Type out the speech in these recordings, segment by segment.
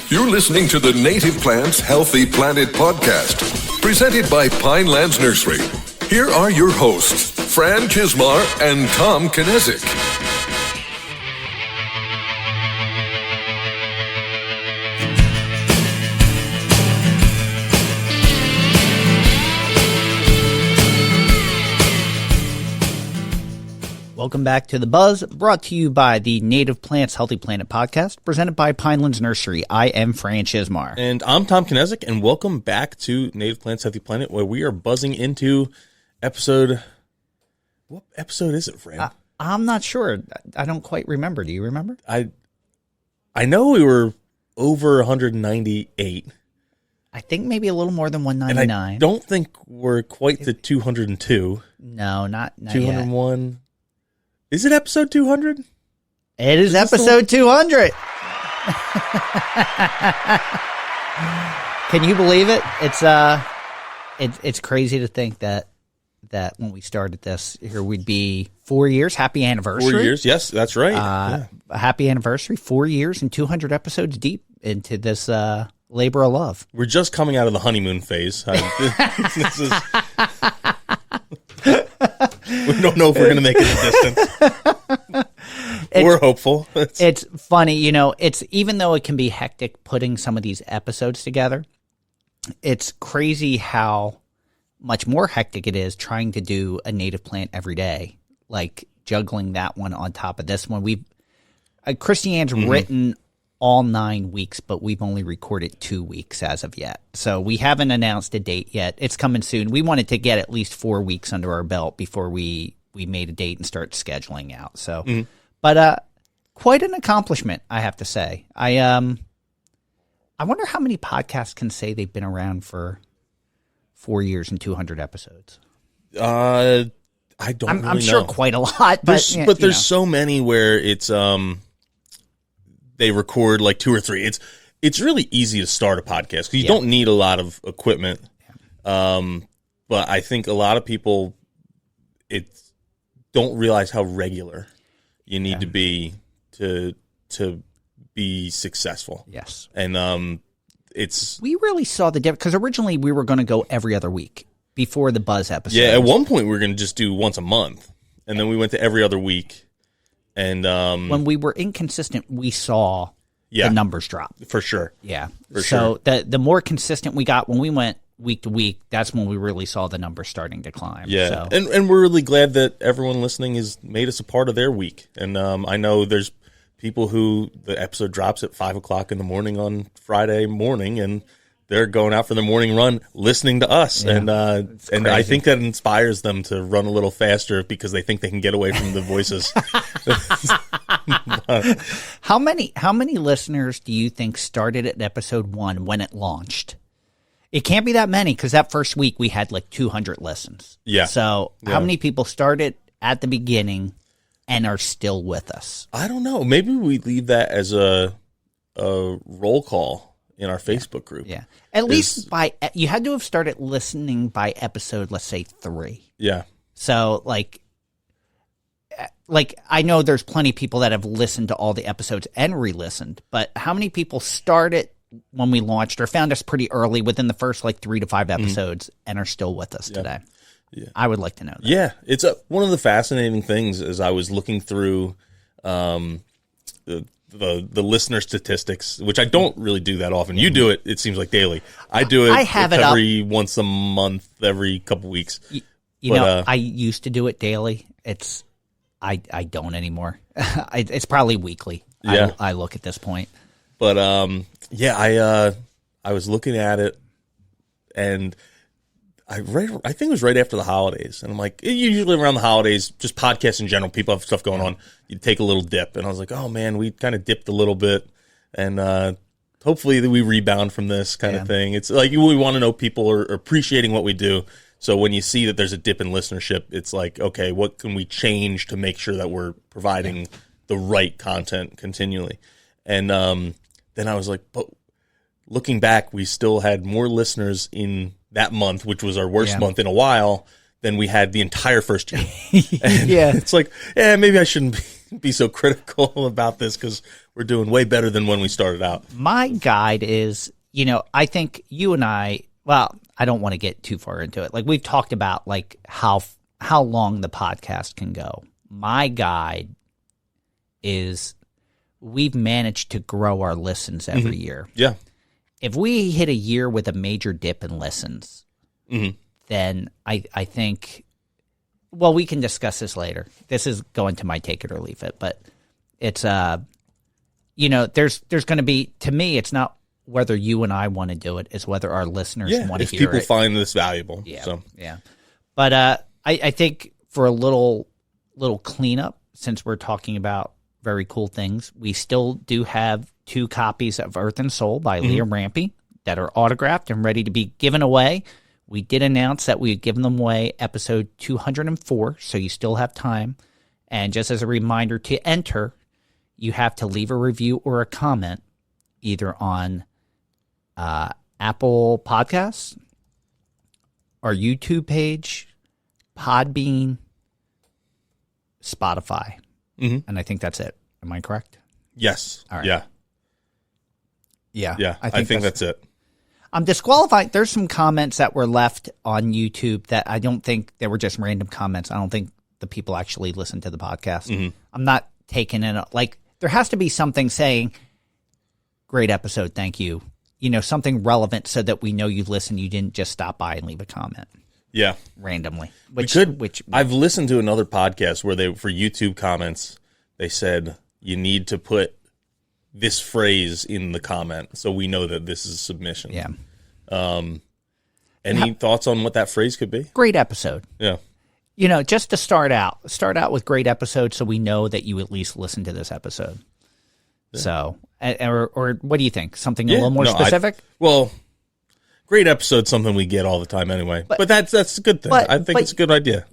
You're listening to the Native Plants Healthy Planet podcast, presented by Pinelands Nursery. Here are your hosts, Fran Chismar and Tom Kinesic. Welcome back to The Buzz, brought to you by the Native Plants Healthy Planet podcast, presented by Pinelands Nursery. I am Fran Chismar. And I'm Tom Kinesic, and welcome back to Native Plants Healthy Planet, where we are buzzing into episode... What episode is it, Fran? I'm not sure. I don't quite remember. Do you remember? I know we were over 198. I think maybe a little more than 199. And I don't think we're quite the 202. No, not 201. yet. Is it episode 200? It is episode 200. Can you believe it? It's crazy to think that when we started this, here we'd be 4 years. Happy anniversary. 4 years, yes, that's right. A happy anniversary. 4 years and 200 episodes deep into this labor of love. We're just coming out of the honeymoon phase. This is... We don't know if we're going to make it a distance. We're hopeful. It's funny, it's even though it can be hectic putting some of these episodes together, it's crazy how much more hectic it is trying to do a native plant every day, like juggling that one on top of this one. Christiane's written all 9 weeks, but we've only recorded 2 weeks as of yet. So we haven't announced a date yet. It's coming soon. We wanted to get at least 4 weeks under our belt before we made a date and start scheduling out. So, but quite an accomplishment, I have to say. I wonder how many podcasts can say they've been around for 4 years and 200 episodes. I don't. I'm really sure know. quite a lot, but there's so many where it's they record like 2 or 3. It's really easy to start a podcast because you don't need a lot of equipment. But I think a lot of people don't realize how regular you need to be to be successful. Yes, and we really saw the difference because originally we were going to go every other week before the Buzz episode. Yeah, at one point we were going to just do once a month, and then we went to every other week. And when we were inconsistent, we saw the numbers drop. For sure. Yeah. For sure. The more consistent we got when we went week to week, that's when we really saw the numbers starting to climb. Yeah. So. And we're really glad that everyone listening has made us a part of their week. And I know there's people who the episode drops at 5 o'clock in the morning on Friday morning, and they're going out for their morning run listening to us. Yeah, and I think that inspires them to run a little faster because they think they can get away from the voices. How many listeners do you think started at episode 1 when it launched? It can't be that many because that first week we had like 200 listens. Yeah. So how many people started at the beginning and are still with us? I don't know. Maybe we leave that as a roll call in our Facebook group. Yeah. At least you had to have started listening by episode, let's say 3. Yeah. So like I know there's plenty of people that have listened to all the episodes and re-listened, but how many people started when we launched or found us pretty early within the first like 3 to 5 episodes and are still with us today? Yeah. I would like to know that. Yeah. It's one of the fascinating things as I was looking through the listener statistics, which I don't really do that often. You do it. It seems like daily. I do it. I have it every once a month, every couple weeks. I used to do it daily. I don't anymore. It's probably weekly. Yeah. I look at this point. But I was looking at it, and I think it was right after the holidays, and I'm like, usually around the holidays, just podcasts in general, people have stuff going on. You take a little dip, and I was like, oh man, we kind of dipped a little bit, and hopefully we rebound from this kind of thing. It's like we want to know people are appreciating what we do. So when you see that there's a dip in listenership, it's like, okay, what can we change to make sure that we're providing the right content continually? And then I was like, but looking back, we still had more listeners in that month, which was our worst month in a while, than we had the entire first year. Yeah. It's like, maybe I shouldn't be so critical about this because we're doing way better than when we started out. My guide is, I think you and I don't want to get too far into it. Like we've talked about like how long the podcast can go. My guide is we've managed to grow our listens every year. Yeah. If we hit a year with a major dip in listens, then I think, well, we can discuss this later. This is going to my take it or leave it, but it's, there's going to be, to me, it's not whether you and I want to do it, it's whether our listeners want to hear it. If people find this valuable. Yeah. So. Yeah. But I think for a little cleanup, since we're talking about very cool things, we still do have 2 copies of Earth and Soul by Leah Rampey that are autographed and ready to be given away. We did announce that we had given them away episode 204, so you still have time. And just as a reminder to enter, you have to leave a review or a comment either on Apple Podcasts, our YouTube page, Podbean, Spotify. And I think that's it. Am I correct? Yes. All right. Yeah. Yeah. I think that's it. I'm disqualified. There's some comments that were left on YouTube that I don't think they were just random comments. I don't think the people actually listened to the podcast. I'm not taking it. Like, there has to be something saying, great episode, thank you. Something relevant so that we know you've listened. You didn't just stop by and leave a comment. Yeah. Randomly. I've listened to another podcast where for YouTube comments, they said you need to put this phrase in the comment so we know that this is a submission. Yeah. Any thoughts on what that phrase could be? Great episode. Yeah. Just to start out with great episode so we know that you at least listened to this episode. Yeah. So, or what do you think? Something a little more specific? Great episode, something we get all the time anyway. But that's a good thing. I think it's a good idea.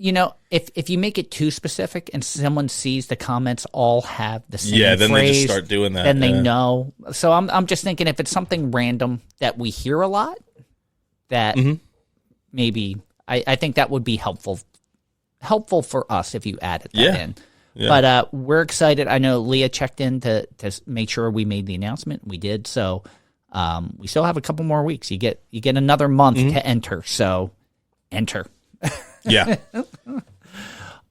If you make it too specific and someone sees the comments all have the same then phrase, they just start doing that. Then they know. So I'm just thinking if it's something random that we hear a lot, that maybe I think that would be helpful for us if you added that in. Yeah. But we're excited. I know Leah checked in to make sure we made the announcement. We did. So we still have a couple more weeks. You get another month to enter. So enter. Yeah.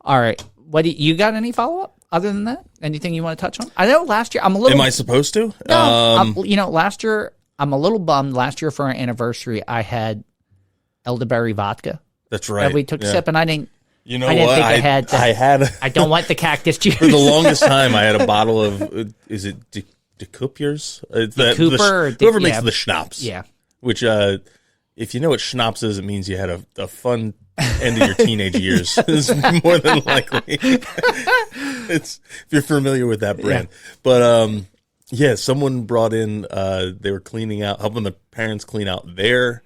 All right. What you got? Any follow up other than that? Anything you want to touch on? I know last year I'm a little. Am I supposed to? No. Last year I'm a little bummed. Last year for our anniversary, I had elderberry vodka. That's right. That we took a sip, and I didn't. You know I didn't what? think I had. I don't want the cactus juice. For the longest time, I had a bottle of. Is it DeCoopers? Whoever makes the schnapps. Yeah. Which, if you know what schnapps is, it means you had a fun end of your teenage years. It's more than likely. If you're familiar with that brand. Yeah. But someone brought in. They were helping the parents clean out their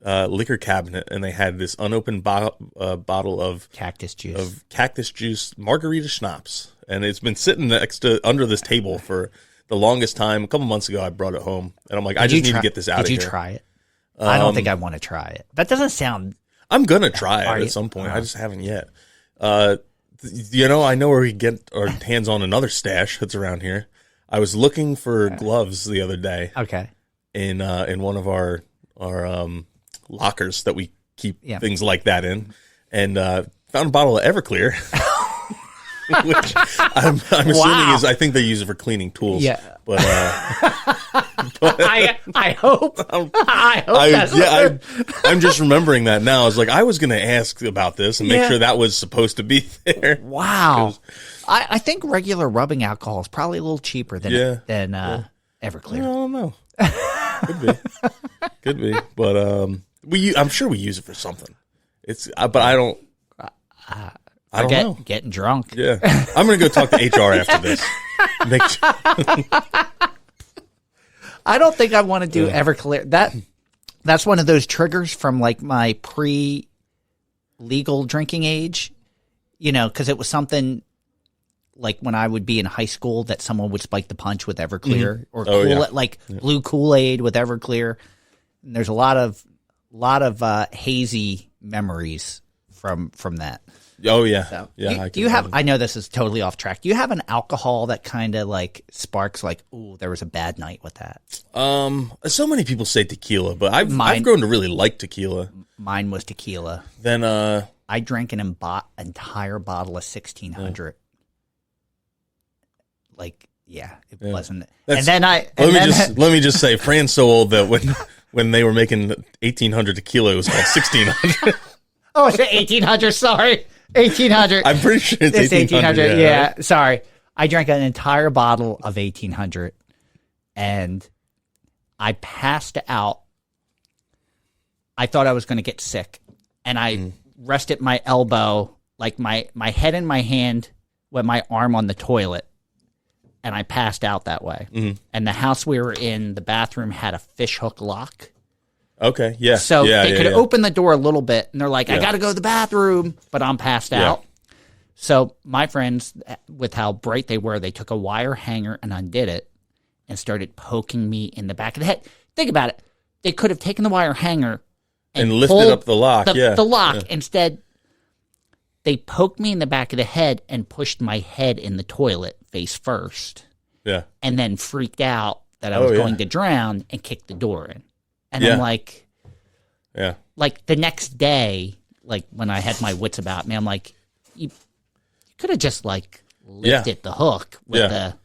liquor cabinet, and they had this unopened bottle of cactus juice, margarita schnapps, and it's been sitting under this table for the longest time. A couple months ago, I brought it home, and I'm like, I just need to get this out of here. Did you try it? I don't think I want to try it. That doesn't sound. I'm gonna try it at some point. I just haven't yet. I know where we get our hands on another stash that's around here. I was looking for gloves the other day. Okay. In one of our lockers that we keep things like that in, and found a bottle of Everclear, which I'm assuming is, I think they use it for cleaning tools. Yeah, but I hope. I'm just remembering that now. I was like, I was going to ask about this and make sure that was supposed to be there. Wow, I think regular rubbing alcohol is probably a little cheaper than Everclear. I don't know. Could be, but I'm sure we use it for something. But I don't. I don't know. Getting drunk. Yeah, I'm gonna go talk to HR after this. Make sure. I don't think I want to do Everclear. That's one of those triggers from like my pre-legal drinking age. Because it was something like when I would be in high school that someone would spike the punch with Everclear or blue Kool-Aid with Everclear. And there's a lot of hazy memories from that. Oh yeah, So, yeah. do you have? I know this is totally off track. Do you have an alcohol that kind of like sparks like, ooh, there was a bad night with that? So many people say tequila, but I've grown to really like tequila. Mine was tequila. Then I drank an entire bottle of 1600. Like, yeah, it wasn't. And then let me just say, Fran's so old that when they were making 1800 tequila, it was called 1600. Oh, it's 1800. Sorry, 1800. I'm pretty sure it's 1800. Yeah, sorry. I drank an entire bottle of 1800, and I passed out. I thought I was going to get sick, and I rested my elbow, like my head in my hand, with my arm on the toilet, and I passed out that way. And the house we were in, the bathroom had a fishhook lock. Okay, yeah. So they could open the door a little bit, and they're like, I got to go to the bathroom, but I'm passed out. So my friends, with how bright they were, they took a wire hanger and undid it and started poking me in the back of the head. Think about it. They could have taken the wire hanger and lifted up the lock. The lock. Yeah. Instead, they poked me in the back of the head and pushed my head in the toilet face first. Yeah. And then freaked out that I was going to drown and kicked the door in. And I'm like, like the next day, like when I had my wits about me, I'm like, you could have just like lifted the hook with the.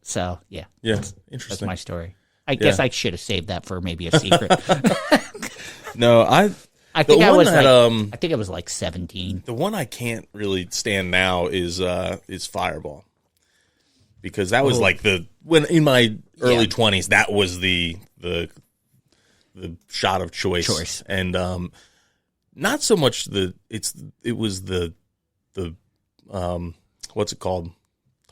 So interesting. That's my story. I guess I should have saved that for maybe a secret. No, I think I was I think I was like 17. The one I can't really stand now is Fireball, because that was like when in my early 20s, that was the shot of choice. And not so much it was the what's it called?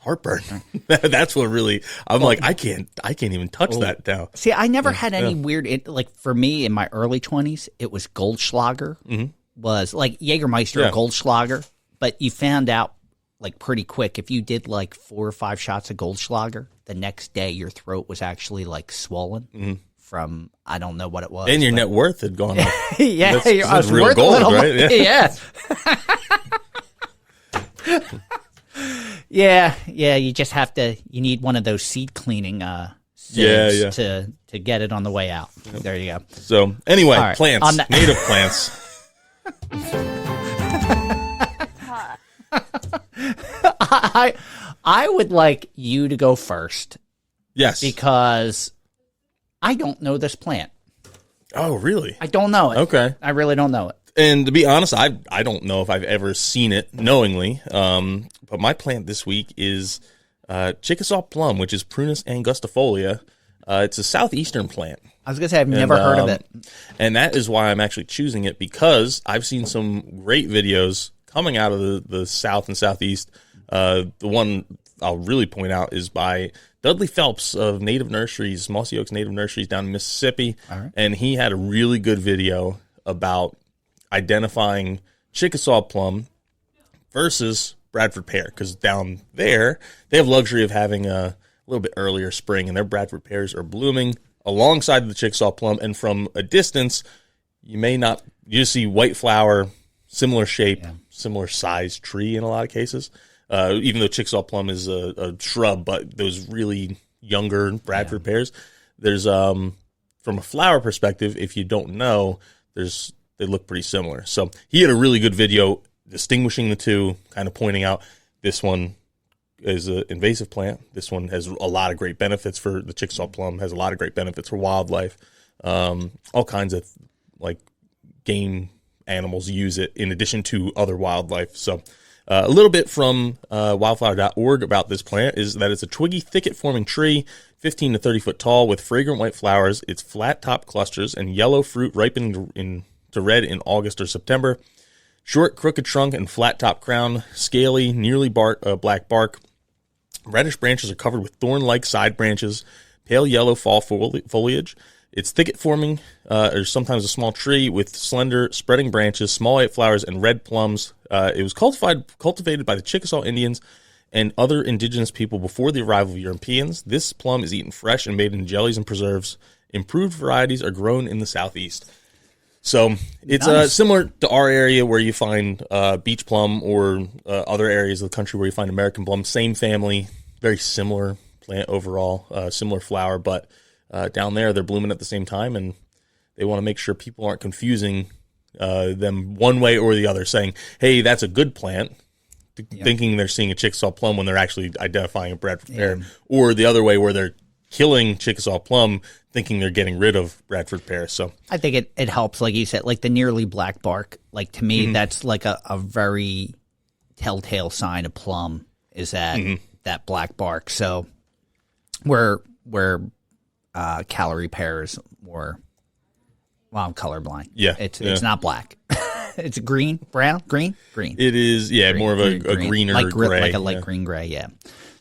Heartburn. That's what really I'm like, I can't even touch that now. See, I never had any weird like for me in my early 20s, it was Goldschlager. Was like Jägermeister or Goldschlager, but you found out like pretty quick if you did like 4 or 5 shots of Goldschlager, the next day your throat was actually like swollen from I don't know what it was. And your net worth had gone up. I was real worth gold, a little right? Yeah. You just have to. You need one of those seed cleaning sieves to get it on the way out. There you go. So anyway, plants, native plants. I would like you to go first. Yes, because I don't know this plant. Oh, really? I don't know it. Okay, I really don't know it. And to be honest, I don't know if I've ever seen it knowingly. But my plant this week is Chickasaw plum, which is Prunus angustifolia. It's a southeastern plant. I was going to say I've never heard of it. And that is why I'm actually choosing it, because I've seen some great videos coming out of the south and southeast. The one I'll really point out is by Dudley Phelps of Native Nurseries, Mossy Oaks Native Nurseries down in Mississippi. All right. And he had a really good video about identifying Chickasaw plum versus Bradford pear, because down there they have luxury of having a little bit earlier spring, and their Bradford pears are blooming alongside the Chickasaw plum. And from a distance, you just see white flower, similar shape, similar size tree in a lot of cases. Even though Chickasaw plum is a shrub, but those really younger Bradford pears, there's from a flower perspective, if you don't know, they look pretty similar. So he had a really good video distinguishing the two, kind of pointing out this one is an invasive plant. This one has a lot of great benefits for the Chickasaw plum, has a lot of great benefits for wildlife. All kinds of like game animals use it in addition to other wildlife. So a little bit from wildflower.org about this plant is that it's a twiggy thicket-forming tree, 15 to 30 foot tall, with fragrant white flowers. It's flat-top clusters and yellow fruit ripening to red in August or September. Short, crooked trunk and flat-top crown, scaly, nearly black bark. Reddish branches are covered with thorn-like side branches, pale yellow fall foliage. It's thicket-forming, or sometimes a small tree with slender, spreading branches, small white flowers, and red plums. It was cultivated by the Chickasaw Indians and other indigenous people before the arrival of Europeans. This plum is eaten fresh and made in jellies and preserves. Improved varieties are grown in the southeast. So it's Nice. similar to our area where you find beach plum or other areas of the country where you find American plum. Same family, very similar plant overall, similar flower, but down there they're blooming at the same time, and they want to make sure people aren't confusing them one way or the other, saying, hey, that's a good plant, thinking they're seeing a Chickasaw plum when they're actually identifying a Bradford pear, or the other way where they're killing Chickasaw plum thinking they're getting rid of Bradford pear. So I think it helps, like you said, like the nearly black bark. Like to me, that's like a very telltale sign of plum is that that black bark. So where calorie pears or I'm colorblind. Yeah, it's not black. It's green, brown, green. It is, green, more of a greener like gray, like a light green gray. Yeah.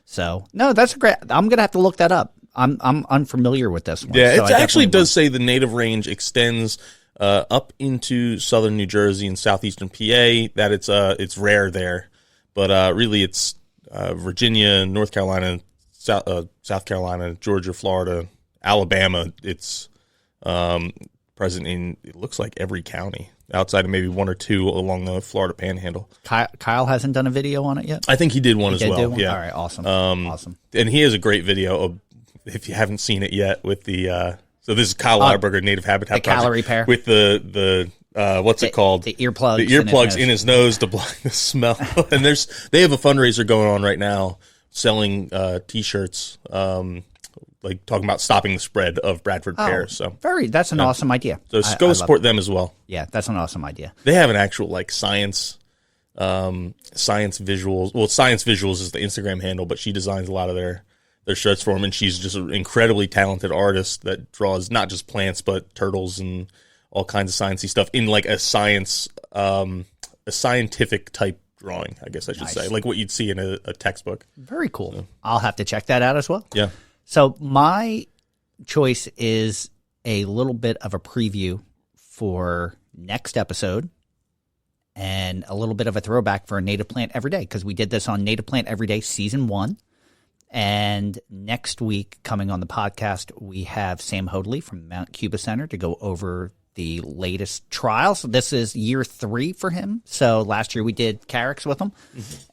So no, that's a great. I'm gonna have to look that up. I'm unfamiliar with this one. Yeah, so it actually does say the native range extends up into southern New Jersey and southeastern PA. That it's rare there, but really it's Virginia, North Carolina, South Carolina, Georgia, Florida, Alabama. It's present in, it looks like, every county outside of maybe one or two along the Florida Panhandle. Kyle hasn't done a video on it yet. I think he did one as well. Yeah. All right. Awesome. Awesome. And he has a great video of, if you haven't seen it yet, with the so this is Kyle Lauerberger, Native Habitat the Project, calorie pear with the what's it called? The earplugs. The earplugs in his nose to block the smell. And they have a fundraiser going on right now, selling T-shirts, like talking about stopping the spread of Bradford pear. So that's an awesome idea. So go support them as well. Yeah, that's an awesome idea. They have an actual like science visuals. Well, science visuals is the Instagram handle, but she designs a lot of their shirts for them, and she's just an incredibly talented artist that draws not just plants but turtles and all kinds of sciencey stuff in like a scientific type drawing, I guess I should say, like what you'd see in a textbook. Very cool. So, I'll have to check that out as well. Yeah. So my choice is a little bit of a preview for next episode and a little bit of a throwback for a Native Plant Everyday, because we did this on Native Plant Everyday Season 1. And next week, coming on the podcast, we have Sam Hoadley from Mount Cuba Center to go over the latest trials. So this is year 3 for him. So last year we did Carrick's with him,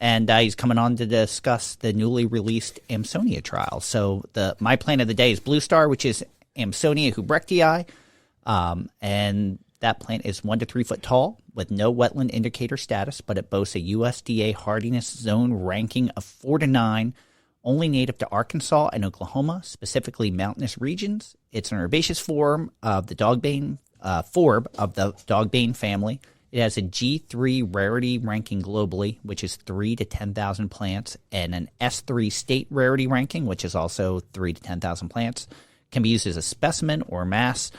and he's coming on to discuss the newly released Amsonia trial. So my plant of the day is Blue Star, which is Amsonia hubrichtii, and that plant is 1 to 3 foot tall with no wetland indicator status, but it boasts a USDA hardiness zone ranking of 4 to 9. Only native to Arkansas and Oklahoma, specifically mountainous regions. It's an herbaceous form of the dogbane family. It has a G3 rarity ranking globally, which is 3 to 10,000 plants, and an S3 state rarity ranking, which is also 3 to 10,000 plants. Can be used as a specimen or mass,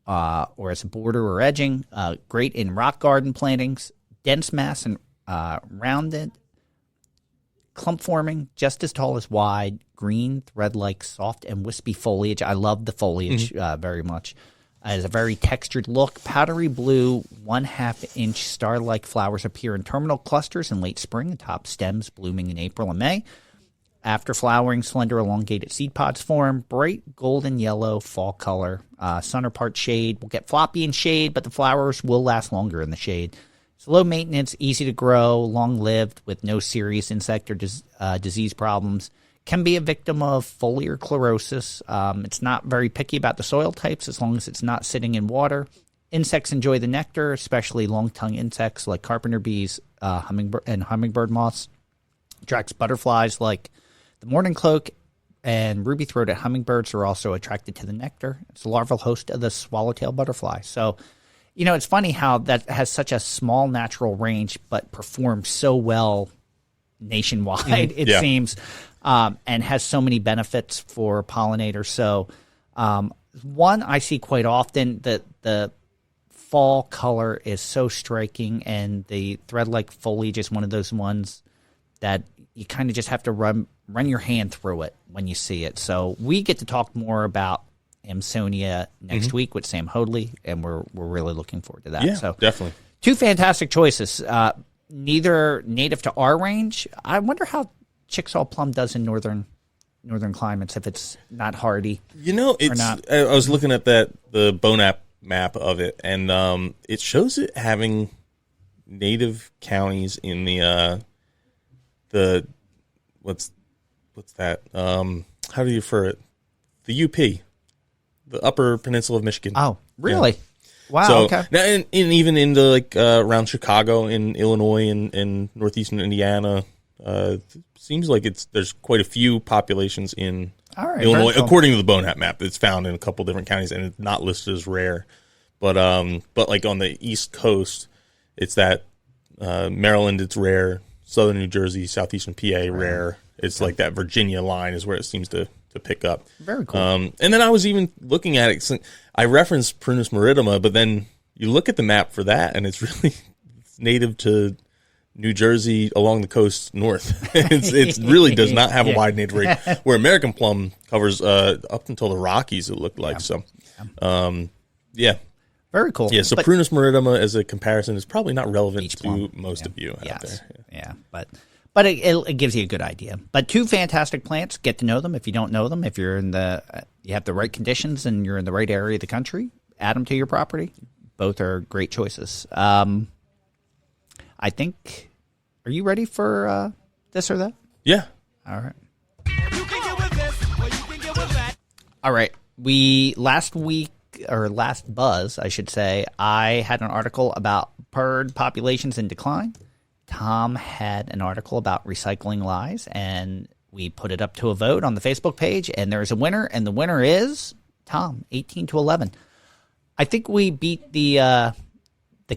or as a border or edging. Great in rock garden plantings, dense mass and rounded. Clump forming, just as tall as wide, green, thread-like, soft, and wispy foliage. I love the foliage very much. It has a very textured look. Powdery blue, 1/2 inch star-like flowers appear in terminal clusters in late spring, atop stems blooming in April and May. After flowering, slender elongated seed pods form. Bright golden yellow fall color. Sun or part shade. Will get floppy in shade, but the flowers will last longer in the shade. It's low maintenance, easy to grow, long-lived, with no serious insect or disease problems. Can be a victim of foliar chlorosis. It's not very picky about the soil types as long as it's not sitting in water. Insects enjoy the nectar, especially long-tongued insects like carpenter bees, hummingbird moths. Attracts butterflies like the mourning cloak, and ruby-throated hummingbirds are also attracted to the nectar. It's a larval host of the swallowtail butterfly. So, it's funny how that has such a small natural range, but performs so well nationwide, it seems, and has so many benefits for pollinators. So, one I see quite often, that the fall color is so striking, and the thread-like foliage is one of those ones that you kind of just have to run your hand through it when you see it. So we get to talk more about Amsonia next week with Sam Hoadley, and we're really looking forward to that. Yeah, so definitely. 2 fantastic choices. Neither native to our range. I wonder how Chickasaw plum does in northern climates, if it's not hardy. It's. I was looking at the Bonap map of it, and it shows it having native counties in the what's that? How do you refer it? The UP, the Upper Peninsula of Michigan. Oh, really? Yeah. Wow. So, okay. Now, and even in the around Chicago, in Illinois, and northeastern Indiana, seems like there's quite a few populations in Illinois, cool. According to the Bonehap map. It's found in a couple different counties, and it's not listed as rare. But like on the East Coast, it's that Maryland, it's rare. Southern New Jersey, southeastern PA, rare. It's like that Virginia line is where it seems to pick up. Very cool. And then I was even looking at it. I referenced Prunus marittima, but then you look at the map for that, and it's really native to New Jersey along the coast north. It really does not have a wide native range, where American plum covers up until the Rockies, it looked like. So, yeah. Very cool. Yeah, so Prunus marittima as a comparison is probably not relevant to most of you out there. Yeah, but it gives you a good idea. But two fantastic plants. Get to know them if you don't know them. If you're you have the right conditions and you're in the right area of the country, add them to your property. Both are great choices. I think, are you ready for this or that? Yeah. All right. All right. Last week, or last buzz, I should say, I had an article about bird populations in decline. Tom had an article about recycling lies, and we put it up to a vote on the Facebook page, and there's a winner, and the winner is Tom, 18-11. I think we beat the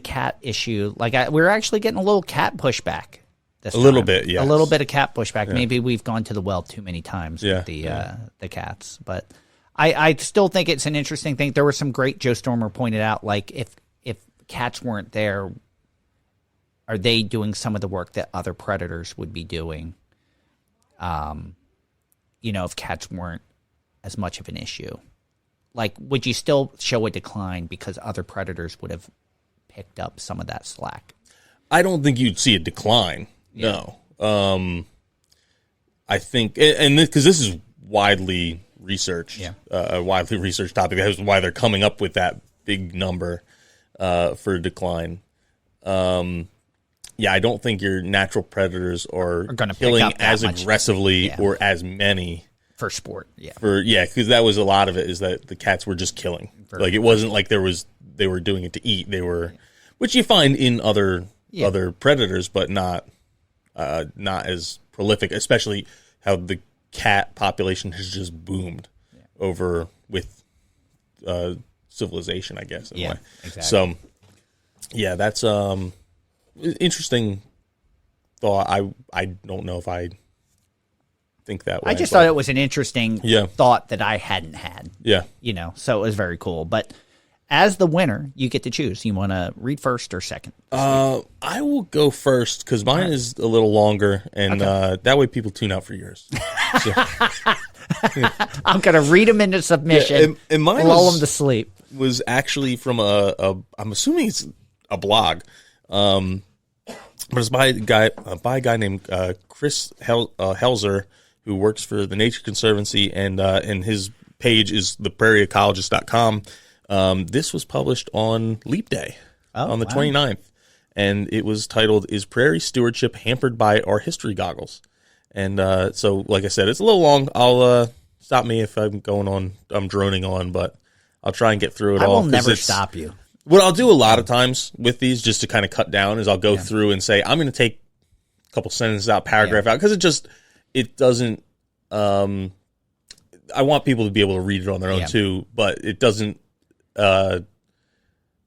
cat issue. We're actually getting a little cat pushback this time. A little bit, yes. A little bit of cat pushback. Yeah. Maybe we've gone to the well too many times with the cats, but I still think it's an interesting thing. There was some great, Joe Stormer pointed out, like if cats weren't there, are they doing some of the work that other predators would be doing? If cats weren't as much of an issue, like, would you still show a decline because other predators would have picked up some of that slack? I don't think you'd see a decline. Yeah. No. I think, and because this is widely researched, a widely researched topic. That's why they're coming up with that big number for decline. I don't think your natural predators are killing as aggressively or as many for sport. Because that was a lot of it, is that the cats were just killing. It wasn't like they were doing it to eat. They were, which you find in other predators, but not as prolific. Especially how the cat population has just boomed over with civilization, I guess. In a way. Exactly. So, that's interesting thought. I don't know if I think that way. I just thought it was an interesting thought that I hadn't had. Yeah. So it was very cool. But as the winner, you get to choose. You want to read first or second? I will go first because mine is a little longer, and that way people tune out for yours. So. I'm going to read them into submission and mine lull them to sleep. Was actually from I'm assuming it's a blog. But it's by a guy named Chris Helzer, who works for the Nature Conservancy, and his page is theprairieecologist.com. This was published on Leap Day on the 29th, and it was titled, "Is Prairie Stewardship Hampered by Our History Goggles?" And so, like I said, it's a little long. I'll stop me if I'm droning on, but I'll try and get through it all. I will never stop you. What I'll do a lot of times with these, just to kind of cut down, is I'll go through and say, I'm going to take a couple sentences out, paragraph out, because it doesn't, I want people to be able to read it on their own too, but it doesn't, I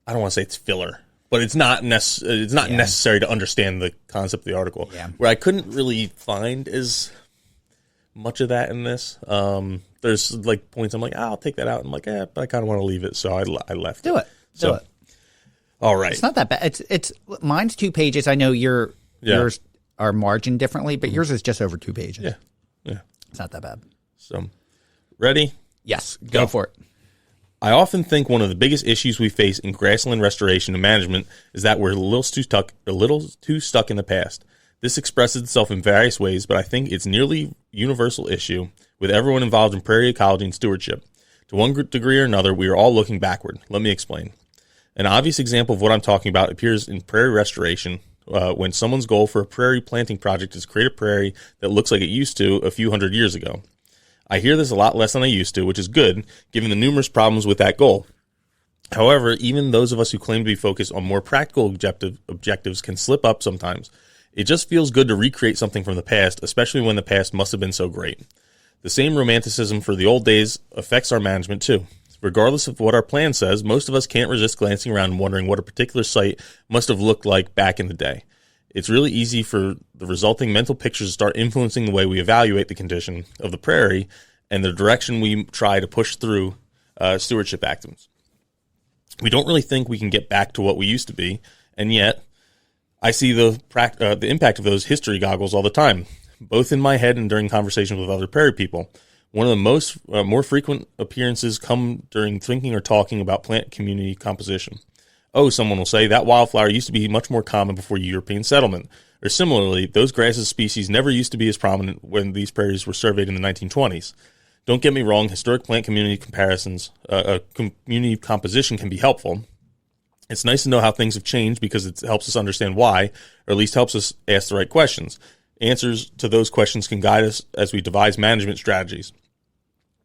don't want to say it's filler, but it's not necessary to understand the concept of the article. Yeah. Where I couldn't really find as much of that in this. There's like points I'm like, I'll take that out. I'm like, but I kind of want to leave it, so I left it. Do it. All right. It's not that bad. It's mine's 2 pages. I know yours are margined differently, but yours is just over 2 pages. Yeah. It's not that bad. So, ready? Yes. Go for it. I often think one of the biggest issues we face in grassland restoration and management is that we're a little too stuck in the past. This expresses itself in various ways, but I think it's nearly universal issue with everyone involved in prairie ecology and stewardship. To one degree or another, we are all looking backward. Let me explain. An obvious example of what I'm talking about appears in prairie restoration, when someone's goal for a prairie planting project is to create a prairie that looks like it used to a few hundred years ago. I hear this a lot less than I used to, which is good, given the numerous problems with that goal. However, even those of us who claim to be focused on more practical objectives can slip up sometimes. It just feels good to recreate something from the past, especially when the past must have been so great. The same romanticism for the old days affects our management too. Regardless of what our plan says, most of us can't resist glancing around and wondering what a particular site must have looked like back in the day. It's really easy for the resulting mental pictures to start influencing the way we evaluate the condition of the prairie and the direction we try to push through stewardship actions. We don't really think we can get back to what we used to be, and yet I see the impact of those history goggles all the time, both in my head and during conversations with other prairie people. One of the most more frequent appearances come during thinking or talking about plant community composition. Oh, someone will say, that wildflower used to be much more common before European settlement. Or similarly, those grasses species never used to be as prominent when these prairies were surveyed in the 1920s. Don't get me wrong, historic plant community comparisons, community composition can be helpful. It's nice to know how things have changed because it helps us understand why, or at least helps us ask the right questions. Answers to those questions can guide us as we devise management strategies.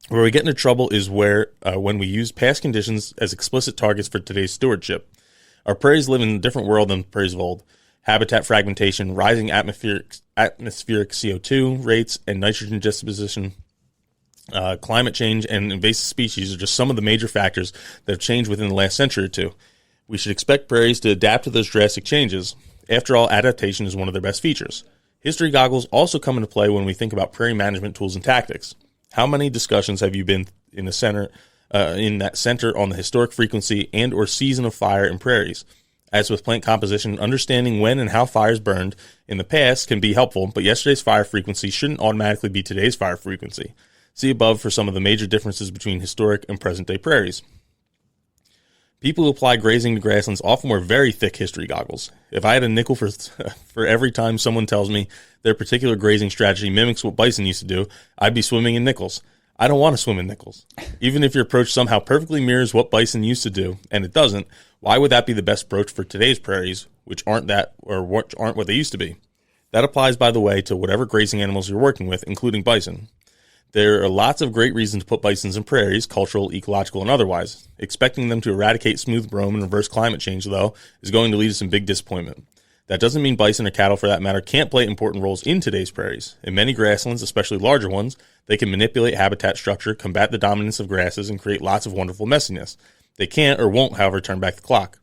Where we get into trouble is when we use past conditions as explicit targets for today's stewardship. Our prairies live in a different world than the prairies of old. Habitat fragmentation, rising atmospheric CO2 rates, and nitrogen disposition, climate change, and invasive species are just some of the major factors that have changed within the last century or two. We should expect prairies to adapt to those drastic changes. After all, adaptation is one of their best features. History goggles also come into play when we think about prairie management tools and tactics. How many discussions have you been in that center on the historic frequency and or season of fire in prairies? As with plant composition, understanding when and how fires burned in the past can be helpful, but yesterday's fire frequency shouldn't automatically be today's fire frequency. See above for some of the major differences between historic and present-day prairies. People who apply grazing to grasslands often wear very thick history goggles. If I had a nickel for every time someone tells me their particular grazing strategy mimics what bison used to do, I'd be swimming in nickels. I don't want to swim in nickels. Even if your approach somehow perfectly mirrors what bison used to do, and it doesn't, why would that be the best approach for today's prairies, which aren't what they used to be? That applies, by the way, to whatever grazing animals you're working with, including bison. There are lots of great reasons to put bisons in prairies, cultural, ecological, and otherwise. Expecting them to eradicate smooth brome and reverse climate change, though, is going to lead to some big disappointment. That doesn't mean bison or cattle, for that matter, can't play important roles in today's prairies. In many grasslands, especially larger ones, they can manipulate habitat structure, combat the dominance of grasses, and create lots of wonderful messiness. They can't or won't, however, turn back the clock.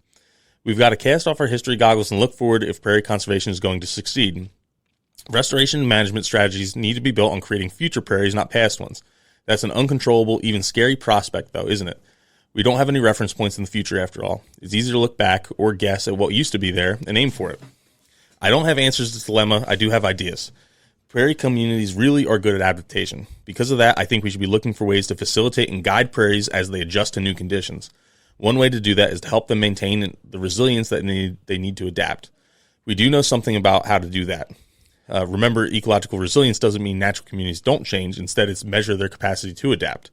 We've got to cast off our history goggles and look forward if prairie conservation is going to succeed. Restoration and management strategies need to be built on creating future prairies, not past ones. That's an uncontrollable, even scary prospect, though, isn't it? We don't have any reference points in the future, after all. It's easy to look back or guess at what used to be there and aim for it. I don't have answers to this dilemma. I do have ideas. Prairie communities really are good at adaptation. Because of that, I think we should be looking for ways to facilitate and guide prairies as they adjust to new conditions. One way to do that is to help them maintain the resilience that they need to adapt. We do know something about how to do that. Remember, ecological resilience doesn't mean natural communities don't change. Instead, it's measure their capacity to adapt.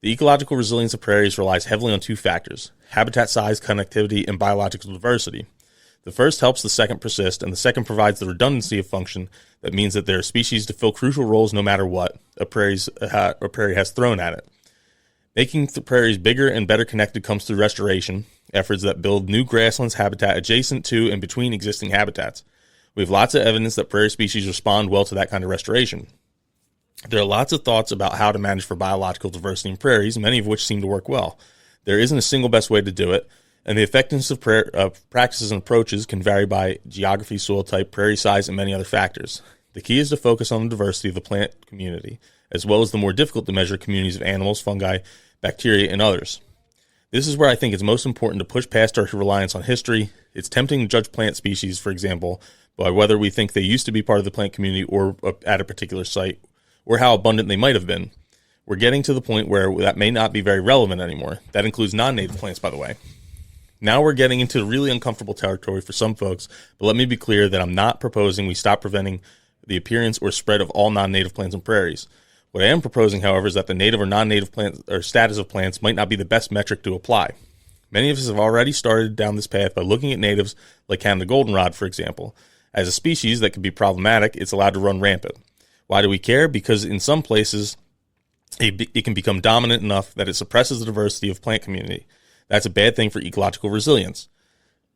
The ecological resilience of prairies relies heavily on two factors: habitat size, connectivity, and biological diversity. The first helps the second persist, and the second provides the redundancy of function that means that there are species to fill crucial roles no matter what a prairie has thrown at it. Making the prairies bigger and better connected comes through restoration, efforts that build new grasslands habitat adjacent to and between existing habitats. We have lots of evidence that prairie species respond well to that kind of restoration. There are lots of thoughts about how to manage for biological diversity in prairies, many of which seem to work well. There isn't a single best way to do it, and the effectiveness of practices and approaches can vary by geography, soil type, prairie size, and many other factors. The key is to focus on the diversity of the plant community, as well as the more difficult to measure communities of animals, fungi, bacteria, and others. This is where I think it's most important to push past our reliance on history. It's tempting to judge plant species, for example, by whether we think they used to be part of the plant community or at a particular site, or how abundant they might have been. We're getting to the point where that may not be very relevant anymore. That includes non-native plants, by the way. Now we're getting into really uncomfortable territory for some folks, but let me be clear that I'm not proposing we stop preventing the appearance or spread of all non-native plants and prairies. What I am proposing, however, is that the native or non-native plants or status of plants might not be the best metric to apply. Many of us have already started down this path by looking at natives like Canada goldenrod, for example. As a species that could be problematic, it's allowed to run rampant. Why do we care? Because in some places, it can become dominant enough that it suppresses the diversity of plant community. That's a bad thing for ecological resilience.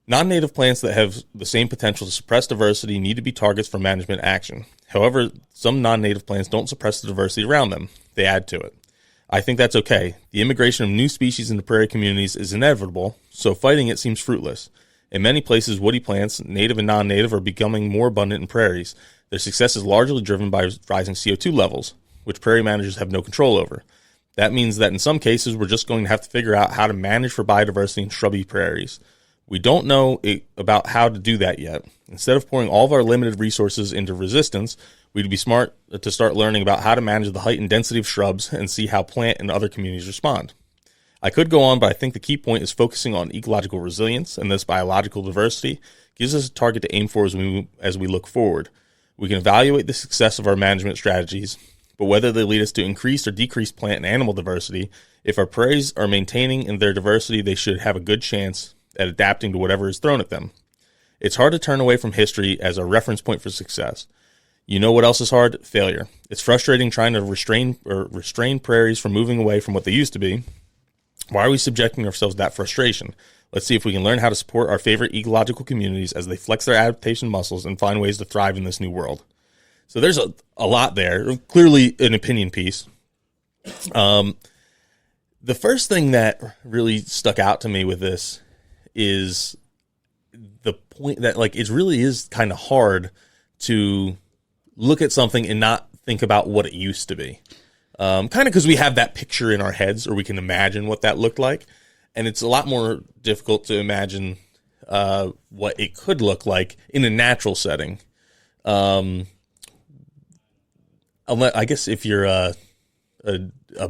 Non-native plants that have the same potential to suppress diversity need to be targets for management action. However, some non-native plants don't suppress the diversity around them. They add to it. I think that's okay. The immigration of new species into prairie communities is inevitable, so fighting it seems fruitless. In many places, woody plants, native and non-native, are becoming more abundant in prairies. Their success is largely driven by rising CO2 levels, which prairie managers have no control over. That means that in some cases, we're just going to have to figure out how to manage for biodiversity in shrubby prairies. We don't know about how to do that yet. Instead of pouring all of our limited resources into resistance, we'd be smart to start learning about how to manage the height and density of shrubs and see how plant and other communities respond. I could go on, but I think the key point is focusing on ecological resilience, and this biological diversity gives us a target to aim for as we look forward. We can evaluate the success of our management strategies, but whether they lead us to increased or decreased plant and animal diversity, if our prairies are maintaining in their diversity, they should have a good chance at adapting to whatever is thrown at them. It's hard to turn away from history as a reference point for success. You know what else is hard? Failure. It's frustrating trying to restrain prairies from moving away from what they used to be. Why are we subjecting ourselves to that frustration? Let's see if we can learn how to support our favorite ecological communities as they flex their adaptation muscles and find ways to thrive in this new world. So there's a lot there. Clearly an opinion piece. The first thing that really stuck out to me with this is the point that, like, it really is kind of hard to look at something and not think about what it used to be. Kind of because we have that picture in our heads, or we can imagine what that looked like. And it's a lot more difficult to imagine what it could look like in a natural setting. I guess if you're a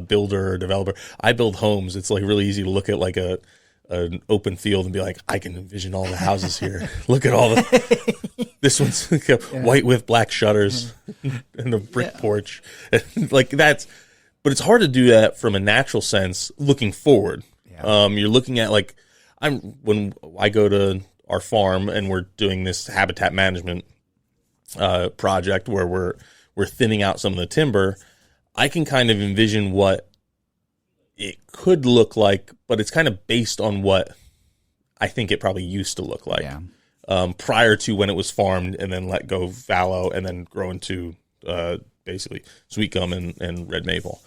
builder or developer, I build homes. It's like really easy to look at like an open field and be like, I can envision all the houses here. Look at all this one's white with black shutters and a brick porch. Like that's, but it's hard to do that from a natural sense looking forward. Yeah. You're looking at like, when I go to our farm and we're doing this habitat management project where we're thinning out some of the timber, I can kind of envision what it could look like, but it's kind of based on what I think it probably used to look like prior to when it was farmed and then let go fallow and then grow into basically sweet gum and red maple.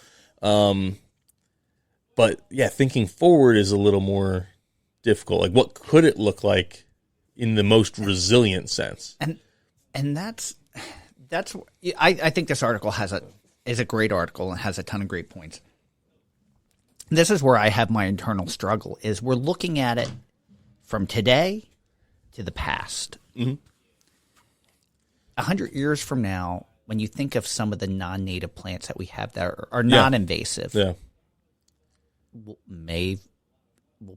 But yeah, thinking forward is a little more difficult. Like, what could it look like in the most resilient sense? And that's I think this article is a great article and has a ton of great points. This is where I have my internal struggle, is we're looking at it from today to the past. Mm-hmm. 100 years from now, when you think of some of the non-native plants that we have that are non-invasive, we'll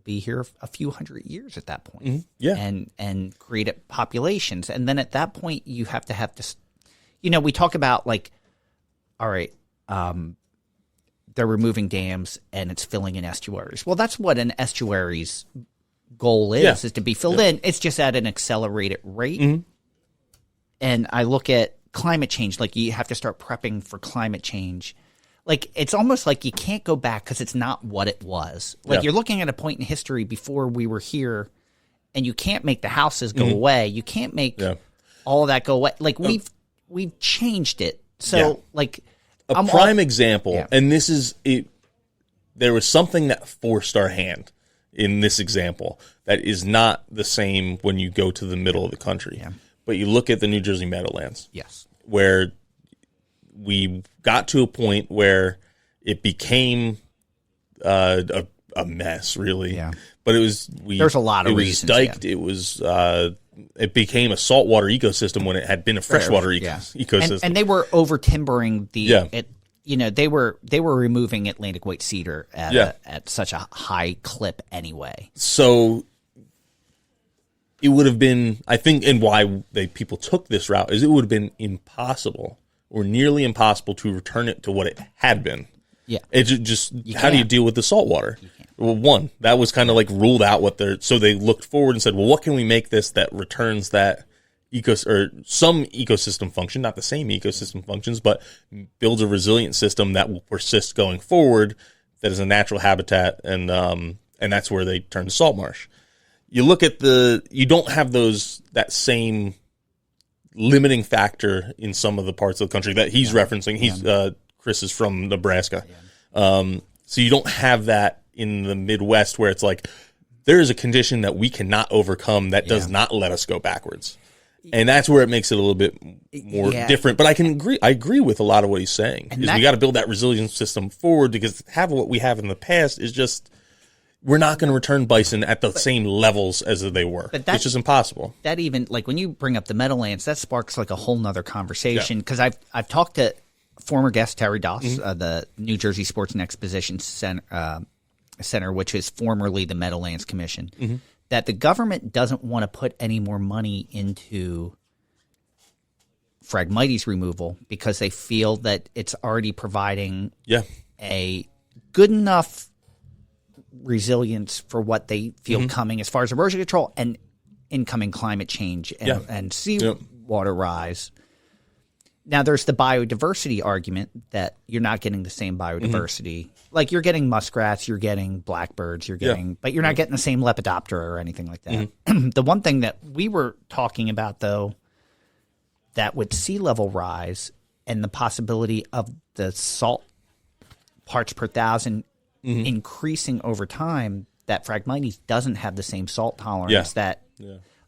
be here a few hundred years at that point. Mm-hmm. And create populations. And then at that point, you have to have this, we talk about like, all right, they're removing dams and it's filling in estuaries. Well, that's what an estuary's goal is to be filled in. It's just at an accelerated rate. Mm-hmm. And I look at climate change, like you have to start prepping for climate change. Like, it's almost like you can't go back because it's not what it was. Like, you're looking at a point in history before we were here, and you can't make the houses go away. You can't make all of that go away. Like, we've changed it. So, like... A prime example, and this is it. There was something that forced our hand in this example that is not the same when you go to the middle of the country. Yeah. But you look at the New Jersey Meadowlands, where we got to a point where it became a mess, really. Yeah. But it was there's a lot of reasons. It was diked. It was it became a saltwater ecosystem when it had been a freshwater ecosystem. And they were over timbering they were removing Atlantic white cedar at such a high clip anyway. So it would have been, I think, and why people took this route is it would have been impossible or nearly impossible to return it to what it had been. Yeah. It's just how do you deal with the salt water? Well, one, that was kind of like ruled out so they looked forward and said, well, what can we make this that returns that or some ecosystem function, not the same ecosystem functions, but builds a resilient system that will persist going forward, that is a natural habitat, and that's where they turn to salt marsh. You look at you don't have that same limiting factor in some of the parts of the country that he's referencing. Chris is from Nebraska. So you don't have that in the Midwest where it's like, there is a condition that we cannot overcome that does not let us go backwards. And that's where it makes it a little bit more different. But I agree with a lot of what he's saying. We got to build that resilience system forward, because what we have in the past is just, we're not going to return bison at the same levels as they were. It's just impossible. That even, like, when you bring up the Meadowlands, that sparks like a whole nother conversation. Because I've talked to former guest Terry Doss, the New Jersey Sports and Exposition Center, which is formerly the Meadowlands Commission, that the government doesn't want to put any more money into Phragmites removal because they feel that it's already providing a good enough resilience for what they feel coming as far as erosion control and incoming climate change and sea water rise. Now, there's the biodiversity argument that you're not getting the same biodiversity. Like, you're getting muskrats, you're getting blackbirds, but you're not getting the same Lepidoptera or anything like that. The one thing that we were talking about, though, that with sea level rise and the possibility of the salt parts per thousand increasing over time, that Phragmites doesn't have the same salt tolerance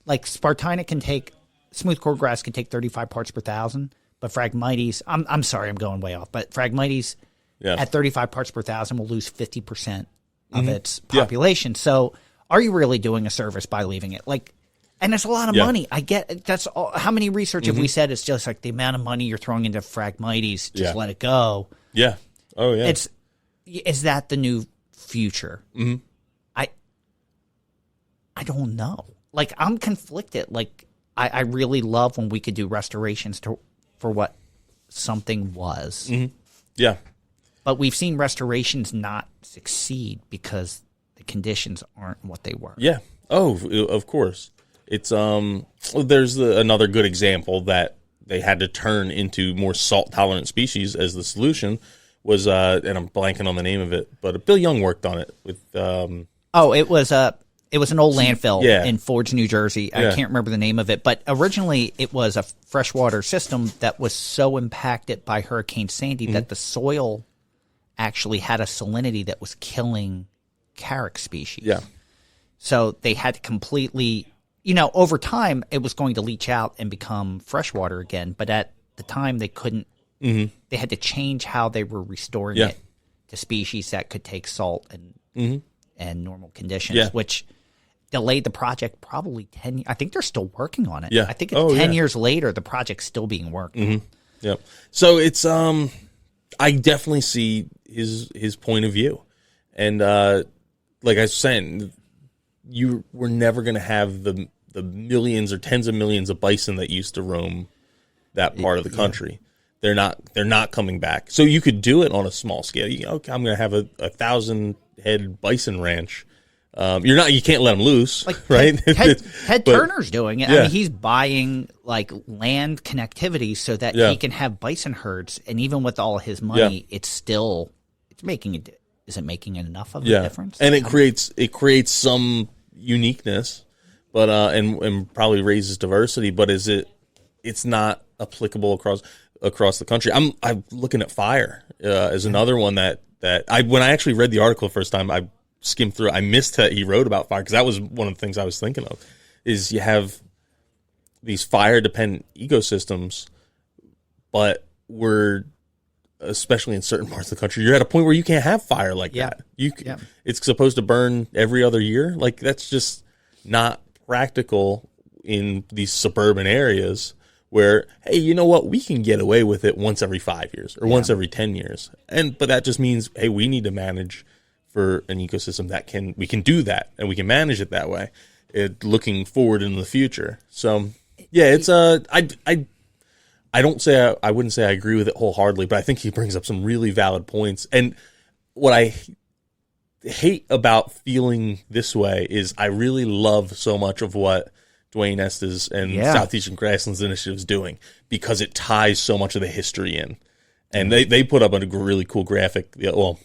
like Spartina can take, smooth cordgrass can take 35 parts per thousand. But Phragmites, I'm sorry, I'm going way off. But Phragmites at 35 parts per thousand will lose 50% of its population. So, are you really doing a service by leaving it? Like, and it's a lot of money. I get that's all, how many research have we said it's just like the amount of money you're throwing into Phragmites, just let it go. Yeah. Oh yeah. Is that the new future? I don't know. Like, I'm conflicted. Like, I really love when we could do restorations for what something was. Yeah. But we've seen restorations not succeed because the conditions aren't what they were. Yeah. Oh, of course. It's there's another good example that they had to turn into more salt tolerant species as the solution was and I'm blanking on the name of it, but Bill Young worked on it with it was an old landfill in Forge, New Jersey. I can't remember the name of it, but originally it was a freshwater system that was so impacted by Hurricane Sandy that the soil actually had a salinity that was killing carrick species. Yeah. So they had to completely, over time it was going to leach out and become freshwater again, but at the time they couldn't. They had to change how they were restoring it to species that could take salt and normal conditions, which delayed the project probably 10 years. I think they're still working on it. I think 10 years later, the project's still being worked on. Yep. So it's, I definitely see his point of view. And, like I was saying, you were never going to have the millions or tens of millions of bison that used to roam that part of the country. They're not coming back. So you could do it on a small scale. Okay, I'm going to have a 1,000 head bison ranch. You can't let them loose, like right? Ted Turner's doing it. I mean, he's buying like land connectivity so that he can have bison herds. And even with all his money, it's making it. Is it making enough of a difference? And it creates some uniqueness, but and probably raises diversity. But it's not applicable across the country. I'm looking at fire as another one that when I actually read the article the first time, I skimmed through. I missed that he wrote about fire because that was one of the things I was thinking of. Is you have these fire dependent ecosystems, but we're especially in certain parts of the country, you're at a point where you can't have fire like that. It's supposed to burn every other year. Like that's just not practical in these suburban areas. Where, hey, you know what? We can get away with it once every 5 years or once every 10 years. But that just means, hey, we need to manage for an ecosystem we can do that and we can manage it that way, looking forward into the future. So, yeah, it's I I wouldn't say I agree with it wholeheartedly, but I think he brings up some really valid points. And what I hate about feeling this way is I really love so much of what Dwayne Estes and Southeastern Grasslands Initiative is doing, because it ties so much of the history in. And they put up a really cool graphic. Well,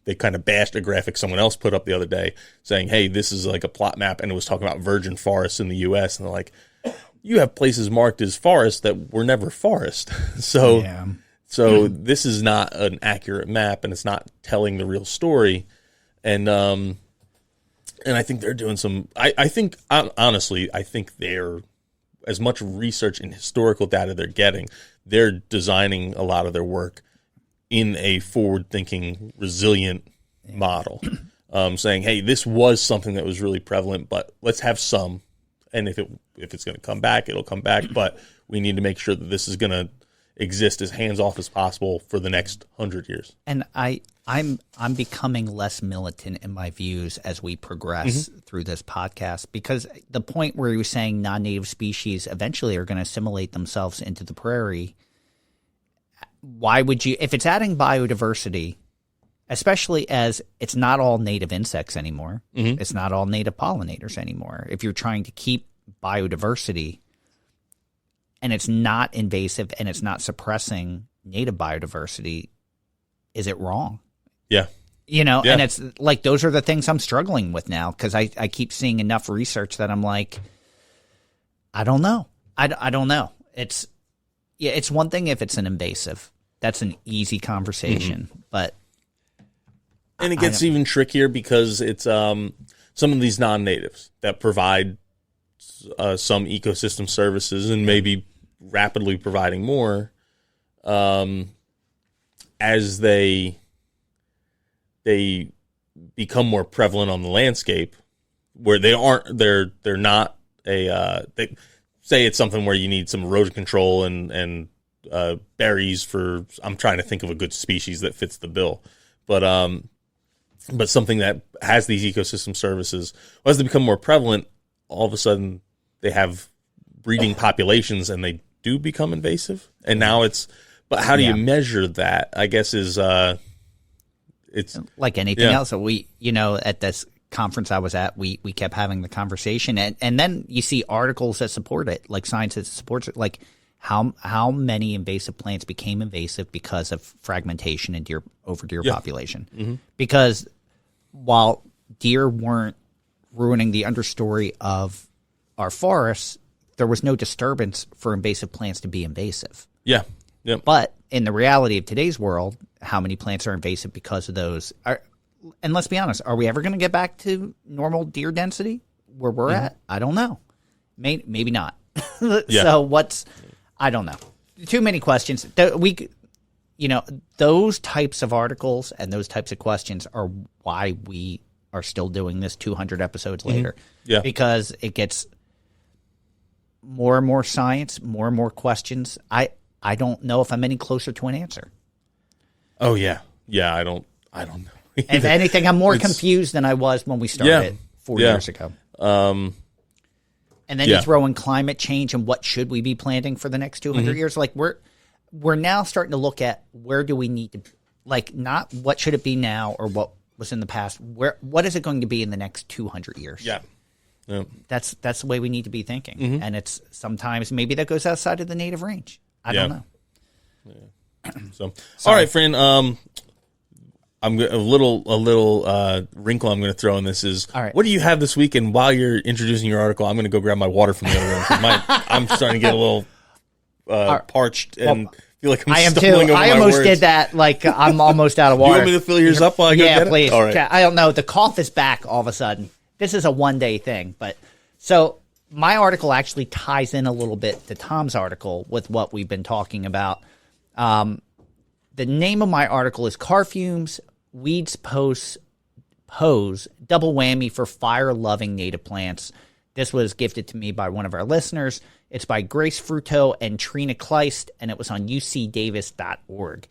they kind of bashed a graphic someone else put up the other day saying, hey, this is like a plot map, and it was talking about virgin forests in the U.S. And they're like, you have places marked as forest that were never forest. So this is not an accurate map, and it's not telling the real story. And I think they're doing some, honestly, I think they're, as much research and historical data they're getting, they're designing a lot of their work in a forward-thinking, resilient model, saying, hey, this was something that was really prevalent, but let's have some. And if it's going to come back, it'll come back. But we need to make sure that this is going to exist as hands-off as possible for the next 100 years. And I'm becoming less militant in my views as we progress through this podcast, because the point where he was saying non-native species eventually are going to assimilate themselves into the prairie. Why would you, if it's adding biodiversity, especially as it's not all native insects anymore, it's not all native pollinators anymore. If you're trying to keep biodiversity and it's not invasive and it's not suppressing native biodiversity, is it wrong? Yeah. And it's like, those are the things I'm struggling with now, because I keep seeing enough research that I'm like, I don't know. I don't know. It's one thing if it's an invasive. That's an easy conversation. But and it gets even trickier because it's some of these non-natives that provide some ecosystem services and maybe rapidly providing more as they become more prevalent on the landscape, where they're not they say it's something where you need some erosion control and berries for, I'm trying to think of a good species that fits the bill, but something that has these ecosystem services, as they become more prevalent, all of a sudden they have breeding populations and they do become invasive. And now but how do you measure that? I guess is it's like anything else. So we, at this conference I was at, we kept having the conversation, and then you see articles that support it, like science that supports it, like how many invasive plants became invasive because of fragmentation in deer population. Because while deer weren't ruining the understory of our forests, there was no disturbance for invasive plants to be invasive. Yeah. Yep. But in the reality of today's world, how many plants are invasive because of those? And let's be honest, are we ever going to get back to normal deer density where we're at? I don't know. Maybe not. So I don't know. Too many questions. Those types of articles and those types of questions are why we are still doing this 200 episodes later. Yeah. Because it gets more and more science, more and more questions. I don't know if I'm any closer to an answer. Oh yeah. Yeah, I don't know. If anything, I'm more confused than I was when we started 4 years ago. And then you throw in climate change and what should we be planting for the next 200 years? Like we're now starting to look at where do we need to, like, not what should it be now or what was in the past. What is it going to be in the next 200 years? Yeah. That's the way we need to be thinking. And it's sometimes maybe that goes outside of the native range. I don't know. So, all right, Fran. I'm a little wrinkle I'm going to throw in this is, all right, what do you have this week? And while you're introducing your article, I'm going to go grab my water from the other room. I'm starting to get a little parched and feel like I'm stumbling over my words. I almost did that. Like I'm almost out of water. You want me to fill yours up while I go get it? Please. All right. I don't know. The cough is back all of a sudden. This is a one-day thing, but so my article actually ties in a little bit to Tom's article with what we've been talking about. The name of my article is Car Fumes, Weeds Pose Double Whammy for Fire-Loving Native Plants. This was gifted to me by one of our listeners. It's by Grace Fruto and Trina Kleist, and it was on ucdavis.org.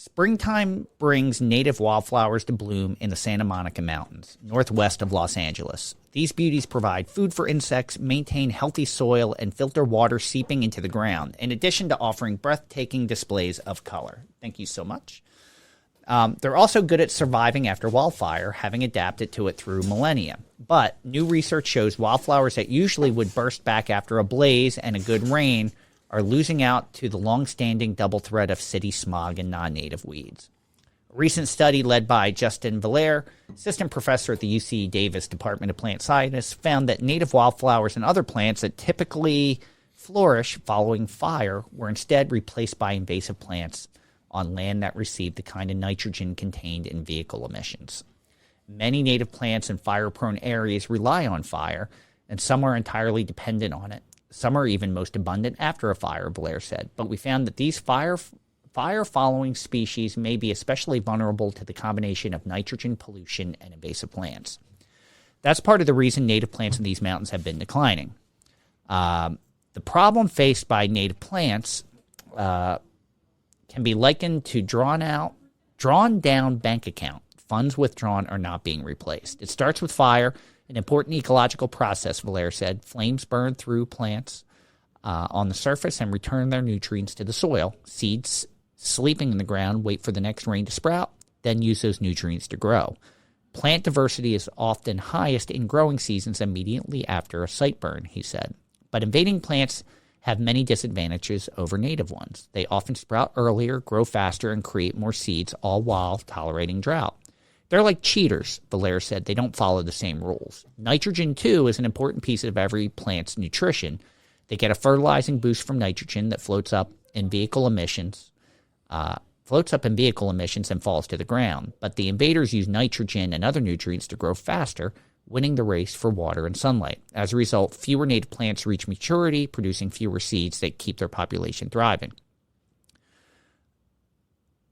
Springtime brings native wildflowers to bloom in the Santa Monica Mountains, northwest of Los Angeles. These beauties provide food for insects, maintain healthy soil, and filter water seeping into the ground, in addition to offering breathtaking displays of color. Thank you so much. They're also good at surviving after wildfire, having adapted to it through millennia. But new research shows wildflowers that usually would burst back after a blaze and a good rain are losing out to the long-standing double threat of city smog and non-native weeds. A recent study led by Justin Valère, assistant professor at the UC Davis Department of Plant Science, found that native wildflowers and other plants that typically flourish following fire were instead replaced by invasive plants on land that received the kind of nitrogen contained in vehicle emissions. Many native plants in fire-prone areas rely on fire, and some are entirely dependent on it. Some are even most abundant after a fire, Blair said. But we found that these fire-following species may be especially vulnerable to the combination of nitrogen pollution and invasive plants. That's part of the reason native plants in these mountains have been declining. The problem faced by native plants can be likened to drawn down bank account. Funds withdrawn are not being replaced. It starts with fire, an important ecological process, Valère said. Flames burn through plants on the surface and return their nutrients to the soil. Seeds sleeping in the ground wait for the next rain to sprout, then use those nutrients to grow. Plant diversity is often highest in growing seasons immediately after a site burn, he said. But invading plants have many disadvantages over native ones. They often sprout earlier, grow faster, and create more seeds, all while tolerating drought. They're like cheaters, Valère said. They don't follow the same rules. Nitrogen, too, is an important piece of every plant's nutrition. They get a fertilizing boost from nitrogen that floats up in vehicle emissions and falls to the ground. But the invaders use nitrogen and other nutrients to grow faster, winning the race for water and sunlight. As a result, fewer native plants reach maturity, producing fewer seeds that keep their population thriving.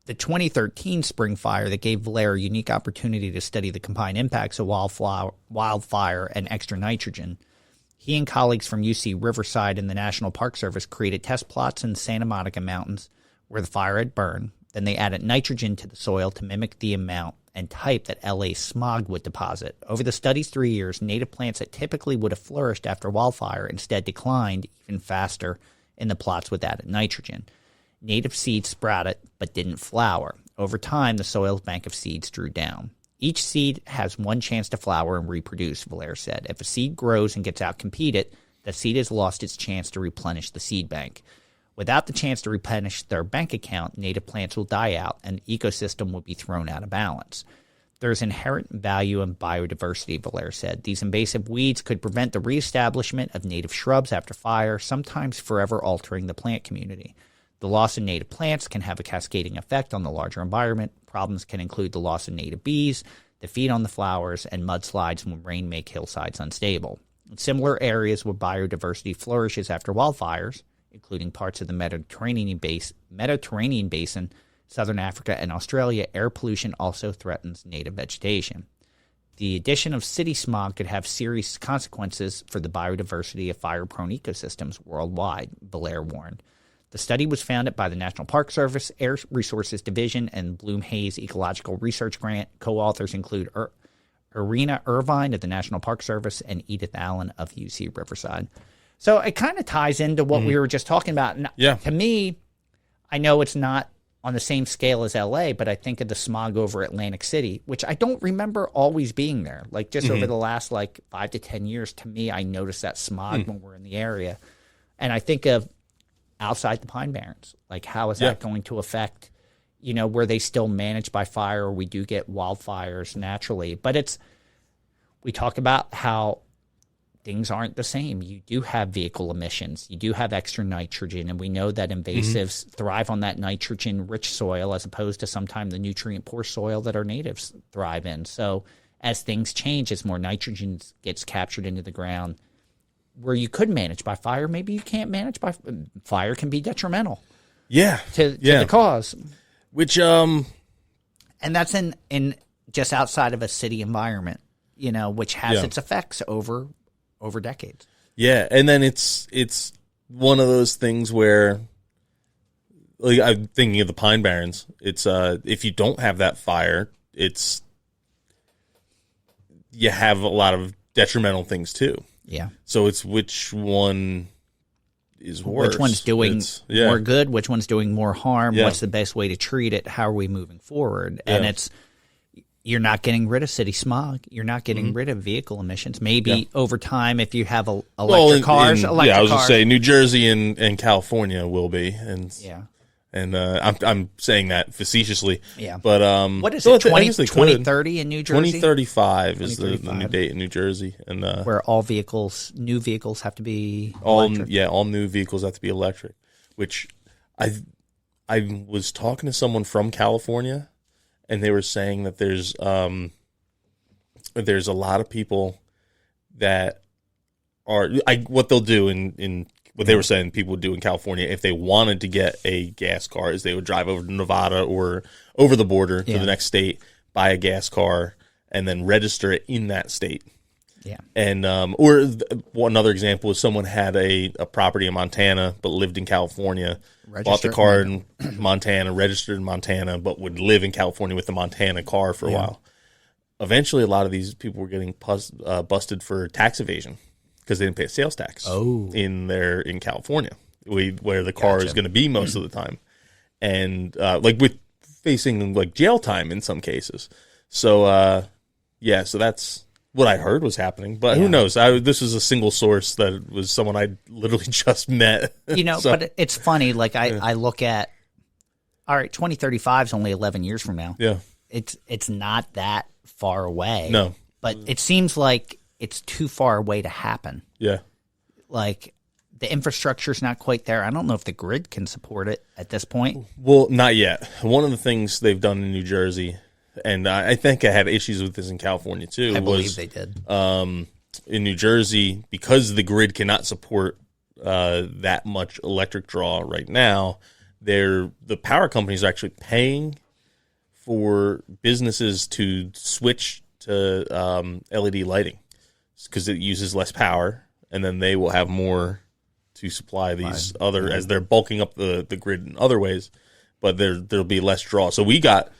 The 2013 spring fire that gave Valère a unique opportunity to study the combined impacts of wildfire and extra nitrogen. He and colleagues from UC Riverside and the National Park Service created test plots in the Santa Monica Mountains where the fire had burned. Then they added nitrogen to the soil to mimic the amount and type that LA smog would deposit. Over the study's 3 years, native plants that typically would have flourished after wildfire instead declined even faster in the plots with added nitrogen. Native seeds sprouted but didn't flower. Over time, the soil's bank of seeds drew down. Each seed has one chance to flower and reproduce, Valère said. If a seed grows and gets outcompeted, the seed has lost its chance to replenish the seed bank. Without the chance to replenish their bank account, native plants will die out and the ecosystem will be thrown out of balance. There's inherent value in biodiversity, Valère said. These invasive weeds could prevent the reestablishment of native shrubs after fire, sometimes forever altering the plant community. The loss of native plants can have a cascading effect on the larger environment. Problems can include the loss of native bees that feed on the flowers and mudslides when rain make hillsides unstable. In similar areas where biodiversity flourishes after wildfires, including parts of the Mediterranean Basin, Southern Africa, and Australia, air pollution also threatens native vegetation. The addition of city smog could have serious consequences for the biodiversity of fire-prone ecosystems worldwide, Valère warned. The study was founded by the National Park Service, Air Resources Division, and Bloom Hayes Ecological Research Grant. Co-authors include Irina Irvine of the National Park Service and Edith Allen of UC Riverside. So it kind of ties into what we were just talking about. And to me, I know it's not on the same scale as LA, but I think of the smog over Atlantic City, which I don't remember always being there. Like just over the last 5 to 10 years, to me, I noticed that smog when we're in the area. And I think of outside the Pine Barrens, like how is that going to affect, were they still managed by fire, or we do get wildfires naturally? But we talk about how things aren't the same. You do have vehicle emissions. You do have extra nitrogen, and we know that invasives thrive on that nitrogen-rich soil as opposed to sometimes the nutrient-poor soil that our natives thrive in. So as things change, as more nitrogen gets captured into the ground, where you could manage by fire, maybe you can't manage by fire. Can be detrimental. To the cause. Which and that's in just outside of a city environment, which has its effects over decades. Yeah, and then it's one of those things where like I'm thinking of the Pine Barrens. It's if you don't have that fire, you have a lot of detrimental things too. Yeah. So it's which one is worse? Which one's doing more good? Which one's doing more harm? Yeah. What's the best way to treat it? How are we moving forward? And you're not getting rid of city smog. You're not getting rid of vehicle emissions. Maybe over time, if you have electric cars. I was going to say New Jersey and California will be. And And I'm saying that facetiously. Yeah. But what is it? 2030 in New Jersey? 2035 is the new date in New Jersey, and where new vehicles have to be electric. All new vehicles have to be electric. Which I was talking to someone from California, and they were saying that there's a lot of people that are what they'll do in what they were saying people would do in California if they wanted to get a gas car is they would drive over to Nevada or over the border to the next state, buy a gas car, and then register it in that state. Yeah. And one other example is someone had a property in Montana but lived in California, bought the car in Montana, registered in Montana, but would live in California with the Montana car for a while. Eventually, a lot of these people were getting busted for tax evasion because they didn't pay a sales tax in California, where the car is going to be most of the time, and with facing like jail time in some cases. So so that's what I heard was happening, but who knows? This is a single source that was someone I literally just met. But it's funny. Like I look at, all right, 2035 is only 11 years from now. Yeah, it's not that far away. No, but it seems like it's too far away to happen. Yeah. Like the infrastructure's not quite there. I don't know if the grid can support it at this point. Well, not yet. One of the things they've done in New Jersey, and I think I had issues with this in California too. I believe they did. In New Jersey, because the grid cannot support that much electric draw right now, the power companies are actually paying for businesses to switch to LED lighting because it uses less power, and then they will have more to supply these other as they're bulking up the grid in other ways, but there'll be less draw. So we got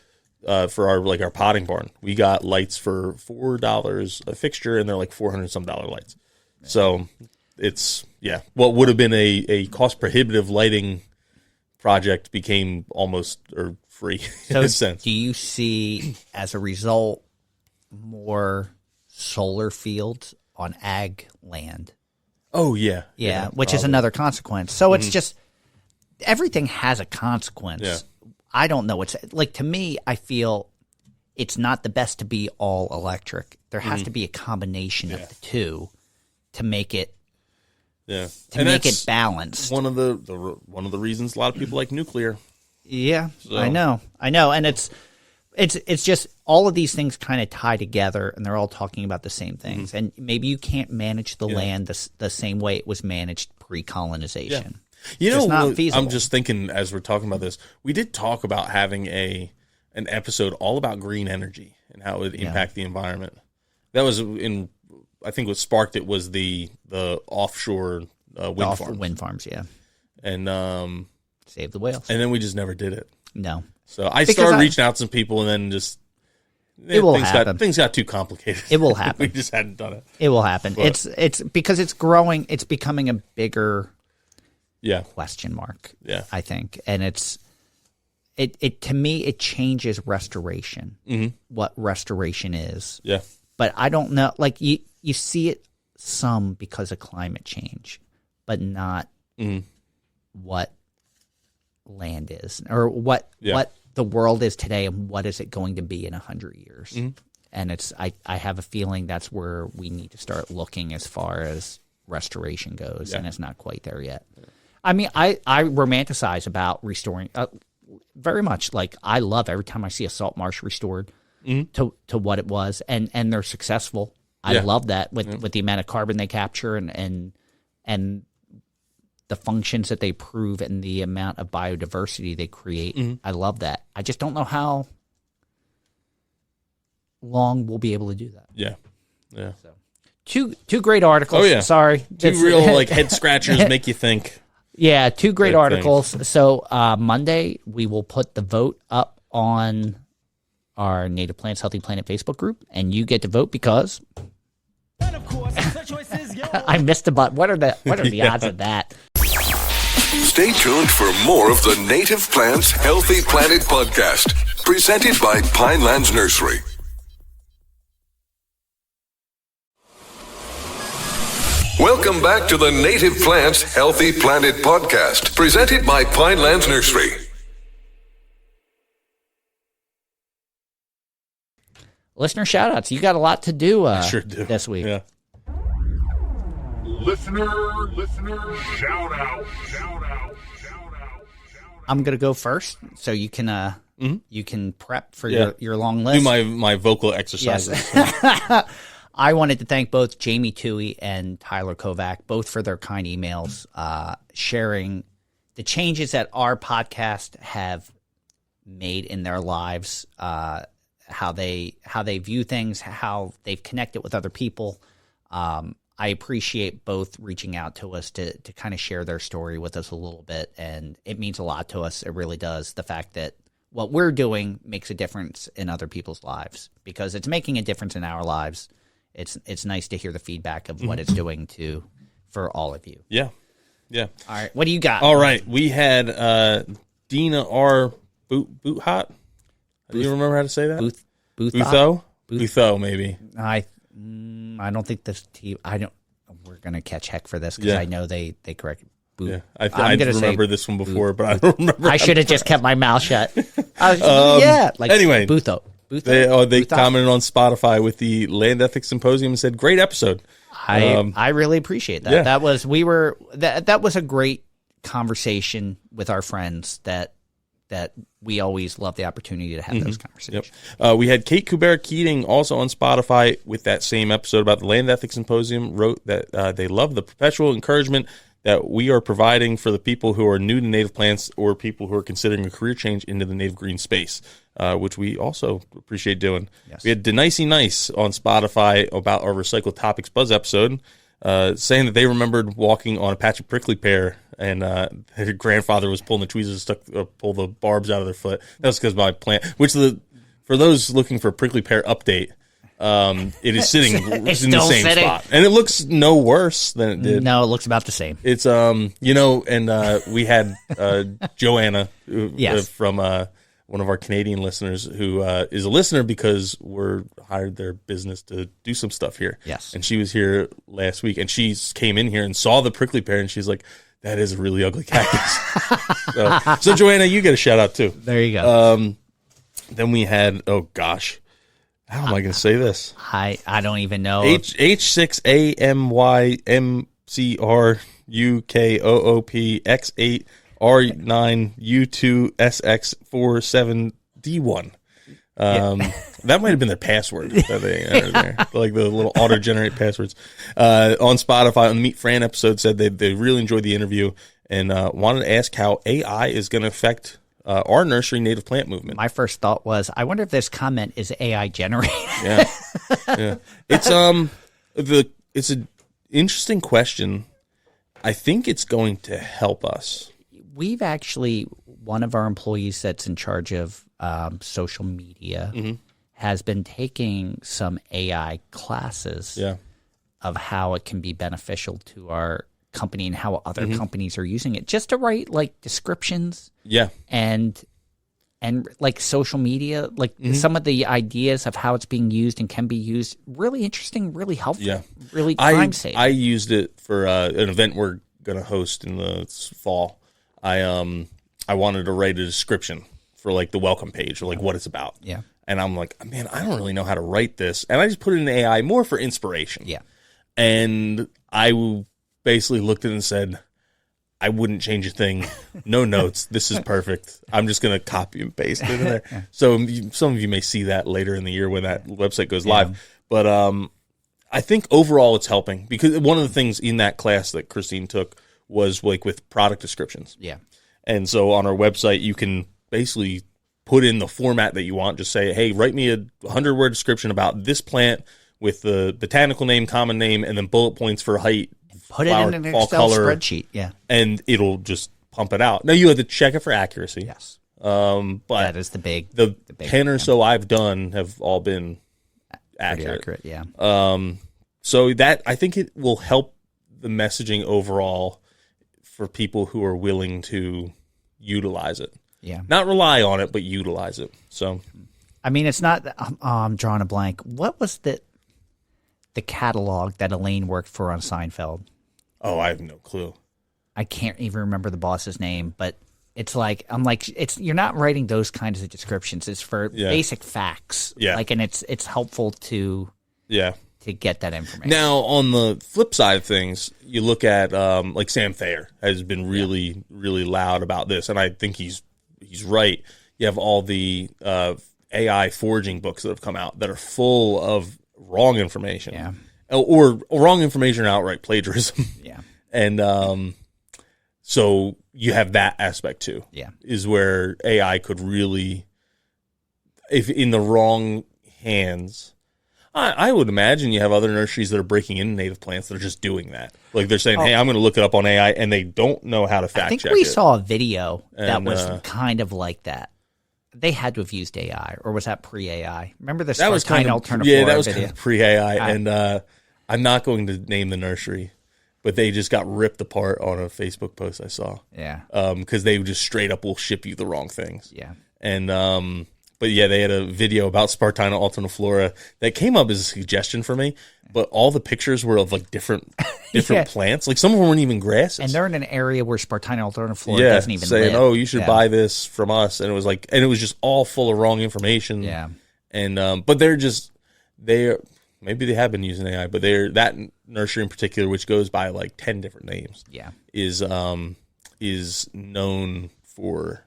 for our potting barn, we got lights for $4 a fixture, and they're like $400 some lights. Yeah. So it's what would have been a cost prohibitive lighting project became almost or free in a sense. Do you see as a result more solar fields on ag land? Oh yeah, which is another consequence. So it's just everything has a consequence. Yeah. I don't know. It's like, to me, I feel it's not the best to be all electric. There has to be a combination of the two to make it make it balanced. One of the reasons a lot of people like nuclear. Yeah, so. I know, and it's just all of these things kind of tie together, and they're all talking about the same things. And maybe you can't manage the land the same way it was managed pre-colonization. Yeah. It's not feasible. I'm just thinking as we're talking about this, we did talk about having an episode all about green energy and how it would impact the environment. That was I think what sparked it was the offshore wind farms, and save the whales. And then we just never did it. No. So I started reaching out to some people, and then just things got too complicated. It will happen. We just hadn't done it. It will happen. But it's because it's growing. It's becoming a bigger question mark. Yeah, I think, and it to me it changes restoration. What restoration is. Yeah, but I don't know. Like you see it some because of climate change, but not what land is or what the world is today and what is it going to be in 100 years. And I have a feeling that's where we need to start looking as far as restoration goes, and it's not quite there yet. I mean, I romanticize about restoring very much. Like, I love every time I see a salt marsh restored to what it was, and they're successful. I love that with the amount of carbon they capture and the functions that they prove and the amount of biodiversity they create. I love that. I just don't know how long we'll be able to do that. Yeah. So, two great articles. Oh, yeah. Sorry. Two real head scratchers make you think. Yeah, 2 great Good articles. So Monday, we will put the vote up on our Native Plants Healthy Planet Facebook group, and you get to vote because And of course, the choice is yours. I missed a button. What are the odds of that? Stay tuned for more of the Native Plants Healthy Planet podcast, presented by Pinelands Nursery. Welcome back to the Native Plants Healthy Planet podcast, presented by Pinelands Nursery. Listener shout-outs. You got a lot to do, Sure do. this week. Yeah. Listener, shout out. I'm going to go first, so you can you can prep for Yeah. your long list. Do my vocal exercises. Yes. I wanted to thank both Jamie Toohey and Tyler Kovac, both for their kind emails, sharing the changes that our podcast have made in their lives, how they view things, how they've connected with other people. I appreciate both reaching out to us to kind of share their story with us a little bit, and it means a lot to us. It really does. The fact that what we're doing makes a difference in other people's lives, because it's making a difference in our lives. It's nice to hear the feedback of what it's doing for all of you. Yeah. All right, what do you got? All right. We had Dina R. Boothot. Do you remember how to say that? Bootho? Bootho, maybe. I don't think this team. We're gonna catch heck for this because Yeah. I know they correct. Boot. Yeah, I'm I gonna remember say this one before, but I don't remember. I should have just kept my mouth shut. Anyway, Bootho. They Bootho? commented on Spotify with the Land Ethics Symposium and said, "Great episode." I really appreciate that. Yeah. That was a great conversation with our friends that we always love the opportunity to have those conversations. Yep. We had Kate Kubera Keating also on Spotify with that same episode about the Land Ethics Symposium, wrote that they love the perpetual encouragement that we are providing for the people who are new to native plants or people who are considering a career change into the native green space, which we also appreciate doing. Yes. We had Denicey Nice on Spotify about our Recycled Topics Buzz episode, saying that they remembered walking on a patch of prickly pear and their grandfather was pulling the tweezers, pull the barbs out of their foot. That was because my plant, for those looking for a prickly pear update, it is sitting in the still same sitting. spot, and it looks no worse than it did. No, it looks about the same. It's we had Joanna from one of our Canadian listeners who is a listener because we're hired their business to do some stuff here. Yes. And she was here last week, and she came in here and saw the prickly pear, and she's like, "That is a really ugly cactus." so Joanna, you get a shout out too. There you go. Then we had, oh gosh, how am I going to say this? I don't even know. H6AMYMCRUKOOP X8R9U2SX47D1. That might have been their password that they entered there, like the little auto-generate passwords. On Spotify, on the Meet Fran episode, said they really enjoyed the interview and wanted to ask how AI is going to affect our nursery native plant movement. My first thought was, I wonder if this comment is AI generated. Yeah. It's an interesting question. I think it's going to help us. We've actually, one of our employees that's in charge of social media has been taking some AI classes of how it can be beneficial to our company and how other companies are using it, just to write like descriptions and like social media, like some of the ideas of how it's being used and can be used. Really interesting, really helpful, really time saving. I used it for an event we're going to host in the fall. I wanted to write a description for like the welcome page or like what it's about. Yeah. And I'm like, man, I don't really know how to write this. And I just put it in AI more for inspiration. Yeah. And I basically looked at it and said, I wouldn't change a thing. No notes. This is perfect. I'm just going to copy and paste it in there. So some of you may see that later in the year when that website goes live. But I think overall it's helping because one of the things in that class that Christine took was like with product descriptions. Yeah. And so on our website, you can basically put in the format that you want. Just say, hey, write me a 100-word description about this plant with the botanical name, common name, and then bullet points for height, Put it in an fall Excel color, spreadsheet. Yeah. and it'll just pump it out. Now you have to check it for accuracy. Yes. But That is the big 10 or so I've done have all been pretty accurate. Yeah. So that, I think it will help the messaging overall for people who are willing to utilize it. Yeah. Not rely on it, but utilize it. So, I mean, it's not. I'm drawing a blank. What was the catalog that Elaine worked for on Seinfeld? I have no clue. I can't even remember the boss's name, but it's like you're not writing those kinds of descriptions. It's for basic facts. Yeah. Like, and it's helpful to get that information. Now, on the flip side of things, you look at like Sam Thayer has been really, really loud about this, and I think he's right. You have all the AI foraging books that have come out that are full of wrong information, or wrong information or outright plagiarism. Yeah, and so you have that aspect too. Yeah, is where AI could really, if in the wrong hands. I would imagine you have other nurseries that are breaking into native plants that are just doing that. Like they're saying, hey, I'm going to look it up on AI, and they don't know how to fact check it. I think we saw a video that was kind of like that. They had to have used AI, or was that pre-AI? Remember the Spartine Alterniflora video? Yeah, that was kind of pre-AI, and I'm not going to name the nursery, but they just got ripped apart on a Facebook post I saw. Yeah. Because they just straight up will ship you the wrong things. Yeah. And but yeah, they had a video about Spartina alterniflora that came up as a suggestion for me, but all the pictures were of like different plants. Like some of them weren't even grasses. And they're in an area where Spartina alterniflora doesn't even saying, live. oh, you should buy this from us. And it was like, and it was just all full of wrong information. Yeah. And, but maybe they have been using AI, but that nursery in particular, which goes by like 10 different names. Yeah. Is known for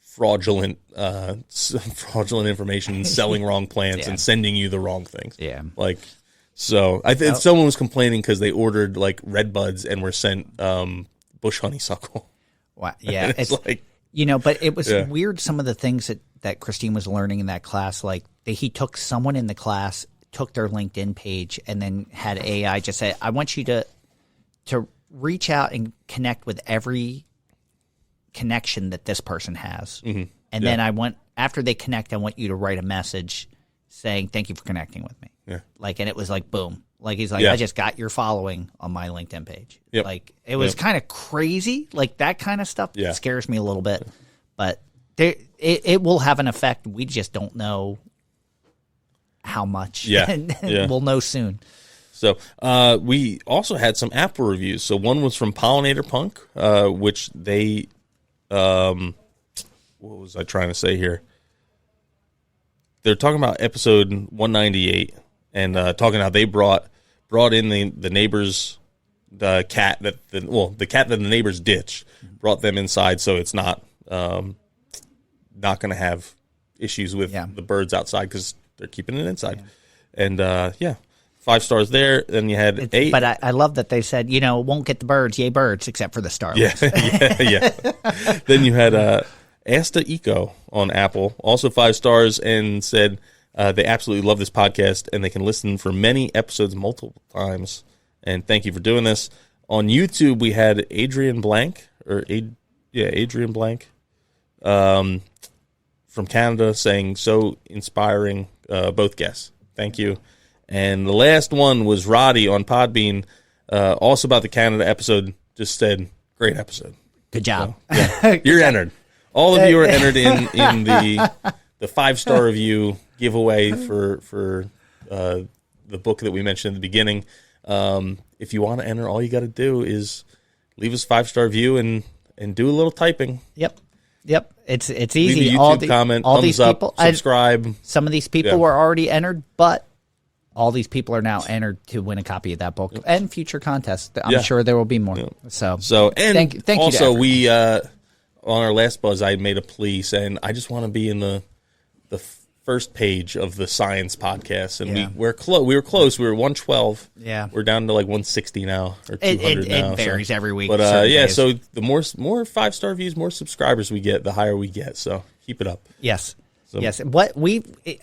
fraudulent information, selling wrong plants, and sending you the wrong things. Yeah, like so. I think someone was complaining because they ordered like red buds and were sent bush honeysuckle. Wow. Yeah, it's like but it was weird. Some of the things that Christine was learning in that class, like he took someone in the class, took their LinkedIn page, and then had AI just say, "I want you to reach out and connect with every connection that this person has." Mm-hmm. And then after they connect, I want you to write a message saying, thank you for connecting with me. Yeah. Like, and it was like, boom. Like, he's like, I just got your following on my LinkedIn page. Yep. Like, it was kind of crazy. Like, that kind of stuff scares me a little bit. But it will have an effect. We just don't know how much. Yeah. We'll know soon. So we also had some Apple reviews. So one was from Pollinator Punk, which they what was I trying to say here? They're talking about episode 198 and talking how they brought in the neighbors, the cat that the cat that the neighbors ditched, brought them inside, so it's not going to have issues with the birds outside because they're keeping it inside. And 5 stars there. Then you had 8. But I love that they said, won't get the birds, yay birds, except for the starlings. Yeah. Then you had Asta Eco on Apple, also 5 stars, and said they absolutely love this podcast and they can listen for many episodes multiple times. And thank you for doing this. On YouTube, we had Adrian Blank, from Canada, saying so inspiring. Both guests, thank you. And the last one was Roddy on Podbean, also about the Canada episode. Just said, great episode. Good job. So, you're entered. All of you are entered in the 5-star review giveaway for the book that we mentioned at the beginning. If you want to enter, all you got to do is leave us a 5-star review and do a little typing. Yep. It's easy. Leave a YouTube comment, all thumbs these up, people, subscribe. Some of these people were already entered, but all these people are now entered to win a copy of that book and future contests. I'm sure there will be more. So and thank you. Also, we on our last buzz, I made a plea saying I just want to be in the first page of the science podcast, and we were close. We were 112. Yeah, we're down to like 160 now, or 200 now. It varies every week. But days. So the more 5-star views, more subscribers we get, the higher we get. So keep it up. Yes. Yes.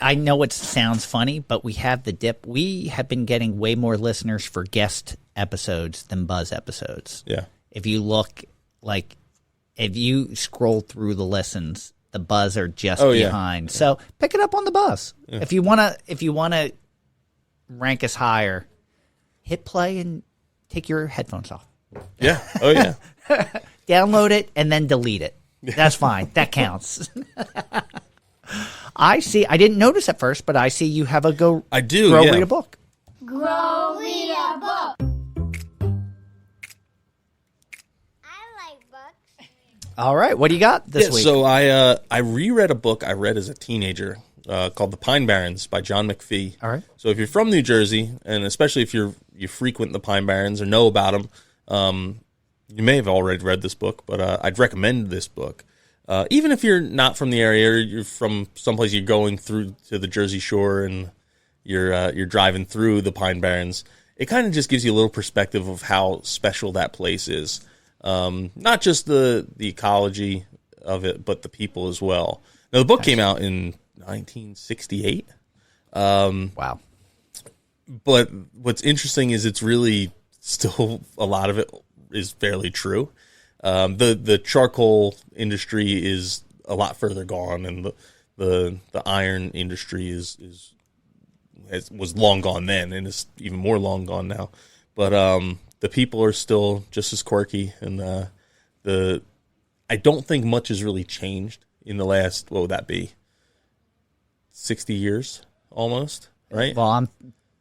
I know it sounds funny, but we have the dip. We have been getting way more listeners for guest episodes than Buzz episodes. Yeah. If you look, if you scroll through the listens, the Buzz are just behind. Yeah. So pick it up on the Buzz. Yeah. If you wanna rank us higher, hit play and take your headphones off. Yeah. Oh yeah. Download it and then delete it. That's fine. That counts. I didn't notice at first, but I see you have a Grow Read a Book. Grow Read a Book. I like books. All right. What do you got this week? So I reread a book I read as a teenager called The Pine Barrens by John McPhee. All right. So if you're from New Jersey, and especially if you frequent the Pine Barrens or know about them, you may have already read this book, but I'd recommend this book. Even if you're not from the area, or you're from someplace, you're going through to the Jersey Shore and you're driving through the Pine Barrens, it kind of just gives you a little perspective of how special that place is. Not just the ecology of it, but the people as well. Now, the book came out in 1968. Wow. But what's interesting is it's really still a lot of it is fairly true. The charcoal industry is a lot further gone, and the iron industry was long gone then, and is even more long gone now. But the people are still just as quirky, and I don't think much has really changed in the last, what would that be, 60 years almost, right? Well,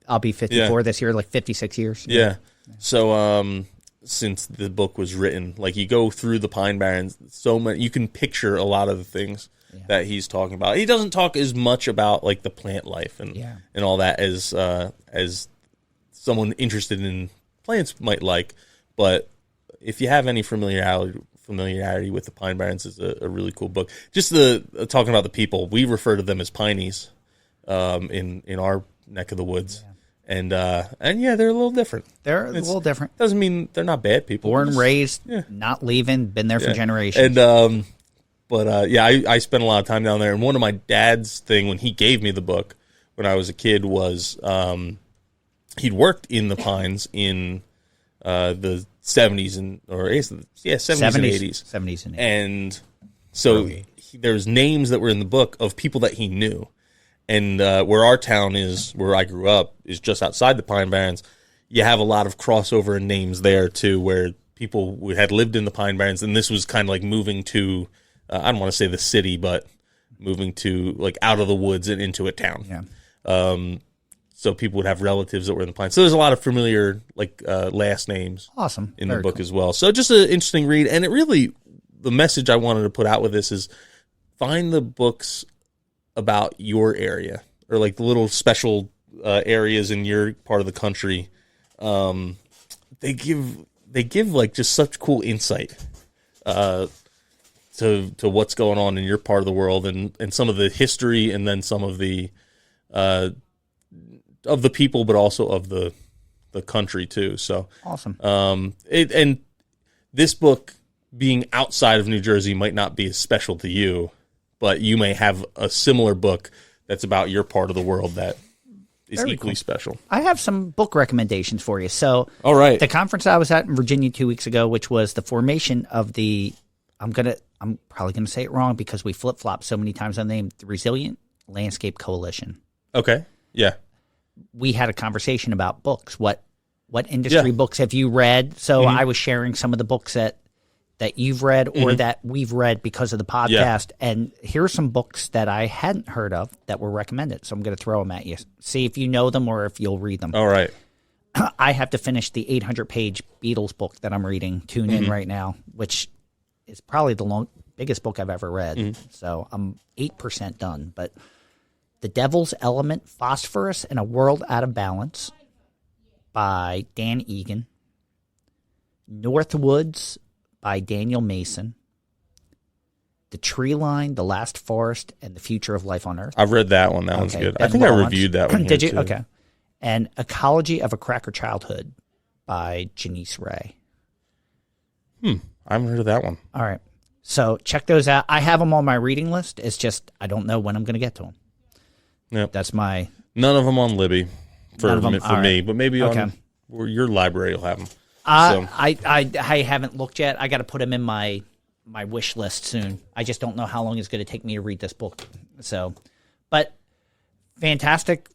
I'll be 54 this year, like 56 years. Yeah. So since the book was written, like, you go through the Pine Barrens, so many, you can picture a lot of the things that he's talking about. He doesn't talk as much about like the plant life and all that as someone interested in plants might like. But if you have any familiarity with the Pine Barrens, is a really cool book. Just talking about the people, we refer to them as Pineys in our neck of the woods. Yeah. And they're a little different. They're a little different. Doesn't mean they're not bad people. Born, raised, not leaving, been there for generations. And I spent a lot of time down there. And one of my dad's thing when he gave me the book when I was a kid was he'd worked in the pines in the 70s and 70s and 80s. 70s and 80s. And so there's names that were in the book of people that he knew. And where our town is, where I grew up, is just outside the Pine Barrens. You have a lot of crossover in names there, too, where people had lived in the Pine Barrens, and this was kind of like moving to, I don't want to say the city, but moving to, like, out of the woods and into a town. Yeah. So people would have relatives that were in the Pines. So there's a lot of familiar, like, last names in the book as well. So just an interesting read. And it really, the message I wanted to put out with this is find the books about your area, or like the little special areas in your part of the country. They give like just such cool insight to what's going on in your part of the world, and some of the history, and then some of the people, but also of the country too. So awesome. And this book, being outside of New Jersey, might not be as special to you, but you may have a similar book that's about your part of the world that is equally special. I have some book recommendations for you. So, all right, the conference I was at in Virginia 2 weeks ago, which was the formation of the, I'm probably gonna say it wrong because we flip flop so many times on the name, the Resilient Landscape Coalition. Okay, yeah. We had a conversation about books. What industry books have you read? So I was sharing some of the books that you've read or that we've read because of the podcast. Yeah. And here's some books that I hadn't heard of that were recommended. So I'm going to throw them at you. See if you know them or if you'll read them. All right. I have to finish the 800-page Beatles book that I'm reading, Tune In right now, which is probably the biggest book I've ever read. So I'm 8% done. But The Devil's Element, Phosphorus in a World Out of Balance by Dan Egan. Northwoods by Daniel Mason. The Tree Line, The Last Forest, and the Future of Life on Earth. I've read that one. That one's good. I think I reviewed that one. Did you? Too. Okay. And Ecology of a Cracker Childhood by Janice Ray. I haven't heard of that one. All right. So check those out. I have them on my reading list. It's just I don't know when I'm going to get to them. Yep. That's my... None of them on Libby for me, right. but maybe Okay. on your library will have them. I haven't looked yet. I got to put them in my wish list soon. I just don't know how long it's going to take me to read this book. So, but fantastic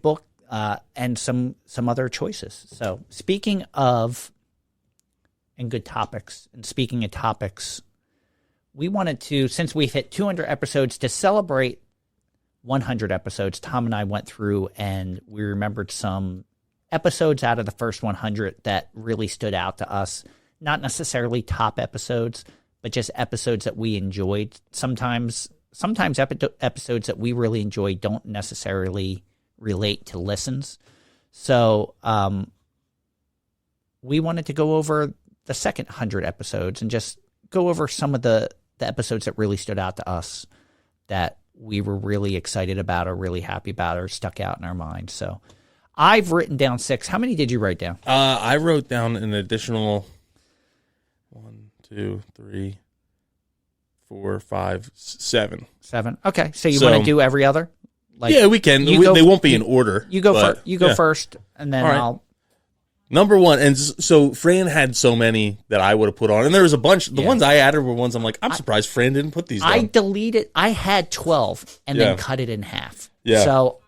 book, and some other choices. So speaking of, and good topics, and speaking of topics, we wanted to, since we've hit 200 episodes, to celebrate 100 episodes, Tom and I went through and we remembered some episodes out of the first 100 that really stood out to us. Not necessarily top episodes, but just episodes that we enjoyed. Sometimes episodes that we really enjoy don't necessarily relate to listens. So we wanted to go over the second 100 episodes and just go over some of the episodes that really stood out to us that we were really excited about or really happy about or stuck out in our mind. So I've written down 6. How many did you write down? I wrote down an additional 1, 2, 3, 4, 5, 7. 7. Okay, so you want to do every other? Like, yeah, we can. They won't be in order. You go first, and then All right. I'll... Number 1, and so Fran had so many that I would have put on, and there was a bunch. The ones I added were ones I'm like, I'm surprised Fran didn't put these down. I deleted. I had 12 and then cut it in half. Yeah. So,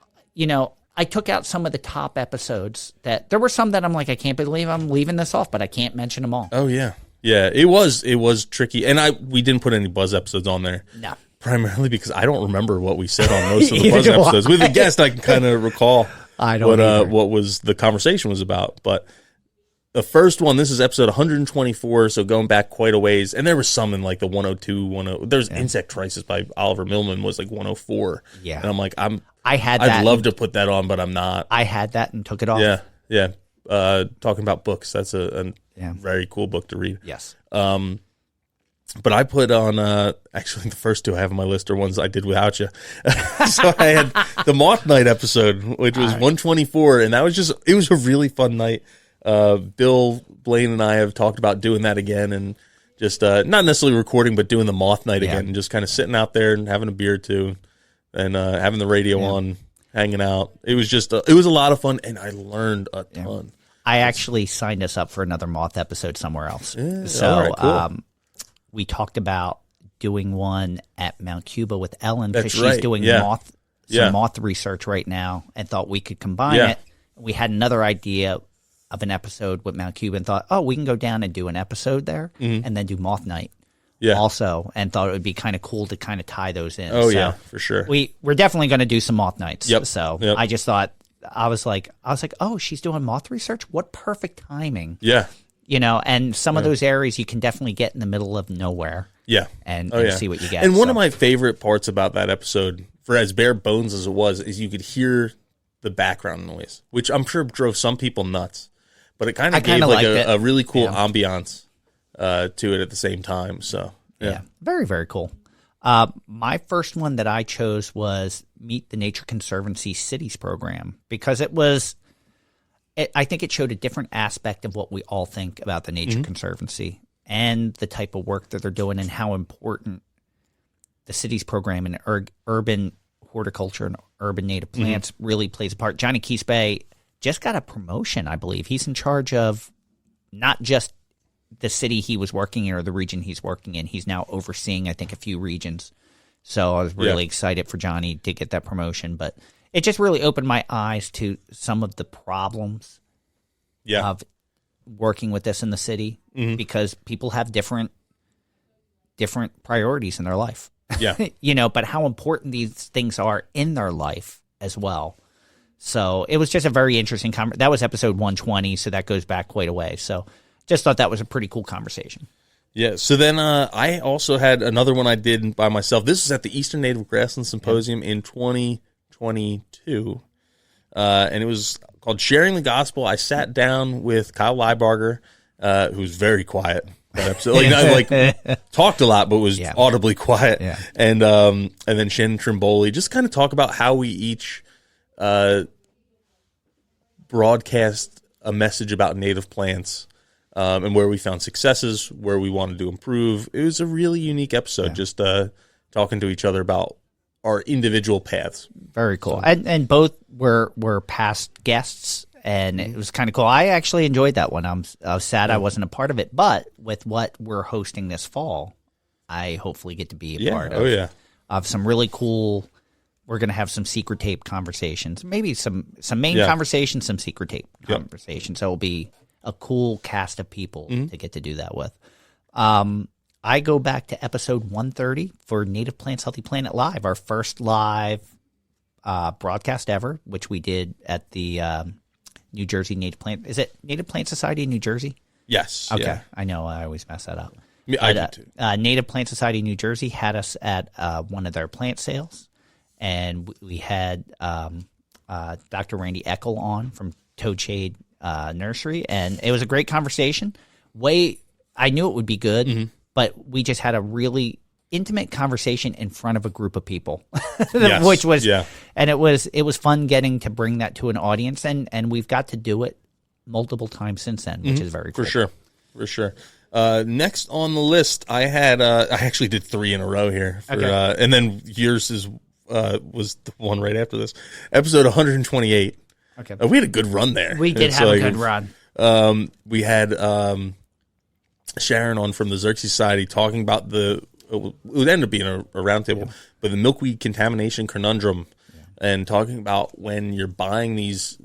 I took out some of the top episodes that there were some that I'm like, I can't believe I'm leaving this off, but I can't mention them all. Oh yeah, yeah. It was tricky, and we didn't put any Buzz episodes on there. No. Primarily because I don't remember what we said on most of the Buzz episodes. With a guest, I can kind of recall what was the conversation was about. But the first one, this is episode 124, so going back quite a ways. And there was some in like the 102, 10. There's Insect Crisis by Oliver Millman was like 104. Yeah. And I'm like, I'd love to put that on, but I'm not. I had that and took it off. Yeah. Talking about books, that's a very cool book to read. Yes. But I put on, actually the first 2 I have on my list are ones I did without you. So I had the Moth Night episode, which was 124, and that was it was a really fun night. Bill, Blaine, and I have talked about doing that again, and just not necessarily recording, but doing the Moth Night again, and just kind of sitting out there and having a beer or two, and having the radio on, hanging out. It was just, it was a lot of fun, and I learned a ton. I actually signed us up for another Moth episode somewhere else. Yeah, so, all right, cool. We talked about doing one at Mount Cuba with Ellen because That's right. she's doing moth research right now, and thought we could combine it. We had another idea of an episode with Mount Cuba and thought, we can go down and do an episode there and then do Moth Night also, and thought it would be kind of cool to kind of tie those in. Oh, yeah, for sure. We're definitely going to do some Moth Nights. Yep. So Yep. I just thought, I was like, oh, she's doing moth research? What perfect timing. Yeah. And some of those areas you can definitely get in the middle of nowhere. Yeah. And see what you get. And one of my favorite parts about that episode, for as bare bones as it was, is you could hear the background noise, which I'm sure drove some people nuts. But it kind of gave like a really cool ambiance to it at the same time. So, yeah. Very, very cool. My first one that I chose was Meet the Nature Conservancy Cities program, because I think it showed a different aspect of what we all think about the Nature Conservancy and the type of work that they're doing and how important the cities program and urban horticulture and urban native plants really plays a part. Johnny Quispe just got a promotion, I believe. He's in charge of not just the city he was working in or the region he's working in. He's now overseeing, I think, a few regions. So I was really excited for Johnny to get that promotion. But it just really opened my eyes to some of the problems of working with this in the city because people have different priorities in their life. Yeah. But how important these things are in their life as well. So it was just a very interesting conversation. That was episode 120, so that goes back quite a way. So just thought that was a pretty cool conversation. Yeah, so then I also had another one I did by myself. This is at the Eastern Native Grassland Symposium in 2022, and it was called Sharing the Gospel. I sat down with Kyle Leibarger, who's very quiet. That episode. Talked a lot, but was audibly quiet. Yeah. And then Shannon Trimboli, just kind of talk about how we each broadcast a message about native plants and where we found successes, where we wanted to improve. It was a really unique episode, just talking to each other about our individual paths. Very cool. And both were past guests, and it was kind of cool. I actually enjoyed that one. I was sad I wasn't a part of it, but with what we're hosting this fall, I hopefully get to be a part of some really cool. We're going to have some secret tape conversations, maybe some main conversations, some secret tape conversations. So it'll be a cool cast of people to get to do that with. I go back to episode 130 for Native Plants Healthy Planet Live, our first live broadcast ever, which we did at the New Jersey Native Plant. Is it Native Plant Society in New Jersey? Yes. Okay. Yeah. I know. I always mess that up. I do too. Native Plant Society in New Jersey had us at one of their plant sales, and we had Dr. Randy Eckel on from Toadshade Nursery, and it was a great conversation. I knew it would be good, but we just had a really intimate conversation in front of a group of people, which was, and it was fun getting to bring that to an audience, and we've got to do it multiple times since then, which is very cool. For sure. Next on the list, I had I actually did 3 in a row here, and then yours was the one right after this, episode 128. Okay, we had a good run there. We did have a good run. We had Sharon on from the Xerxes Society talking about it would end up being a roundtable, but the milkweed contamination conundrum, and talking about when you're buying these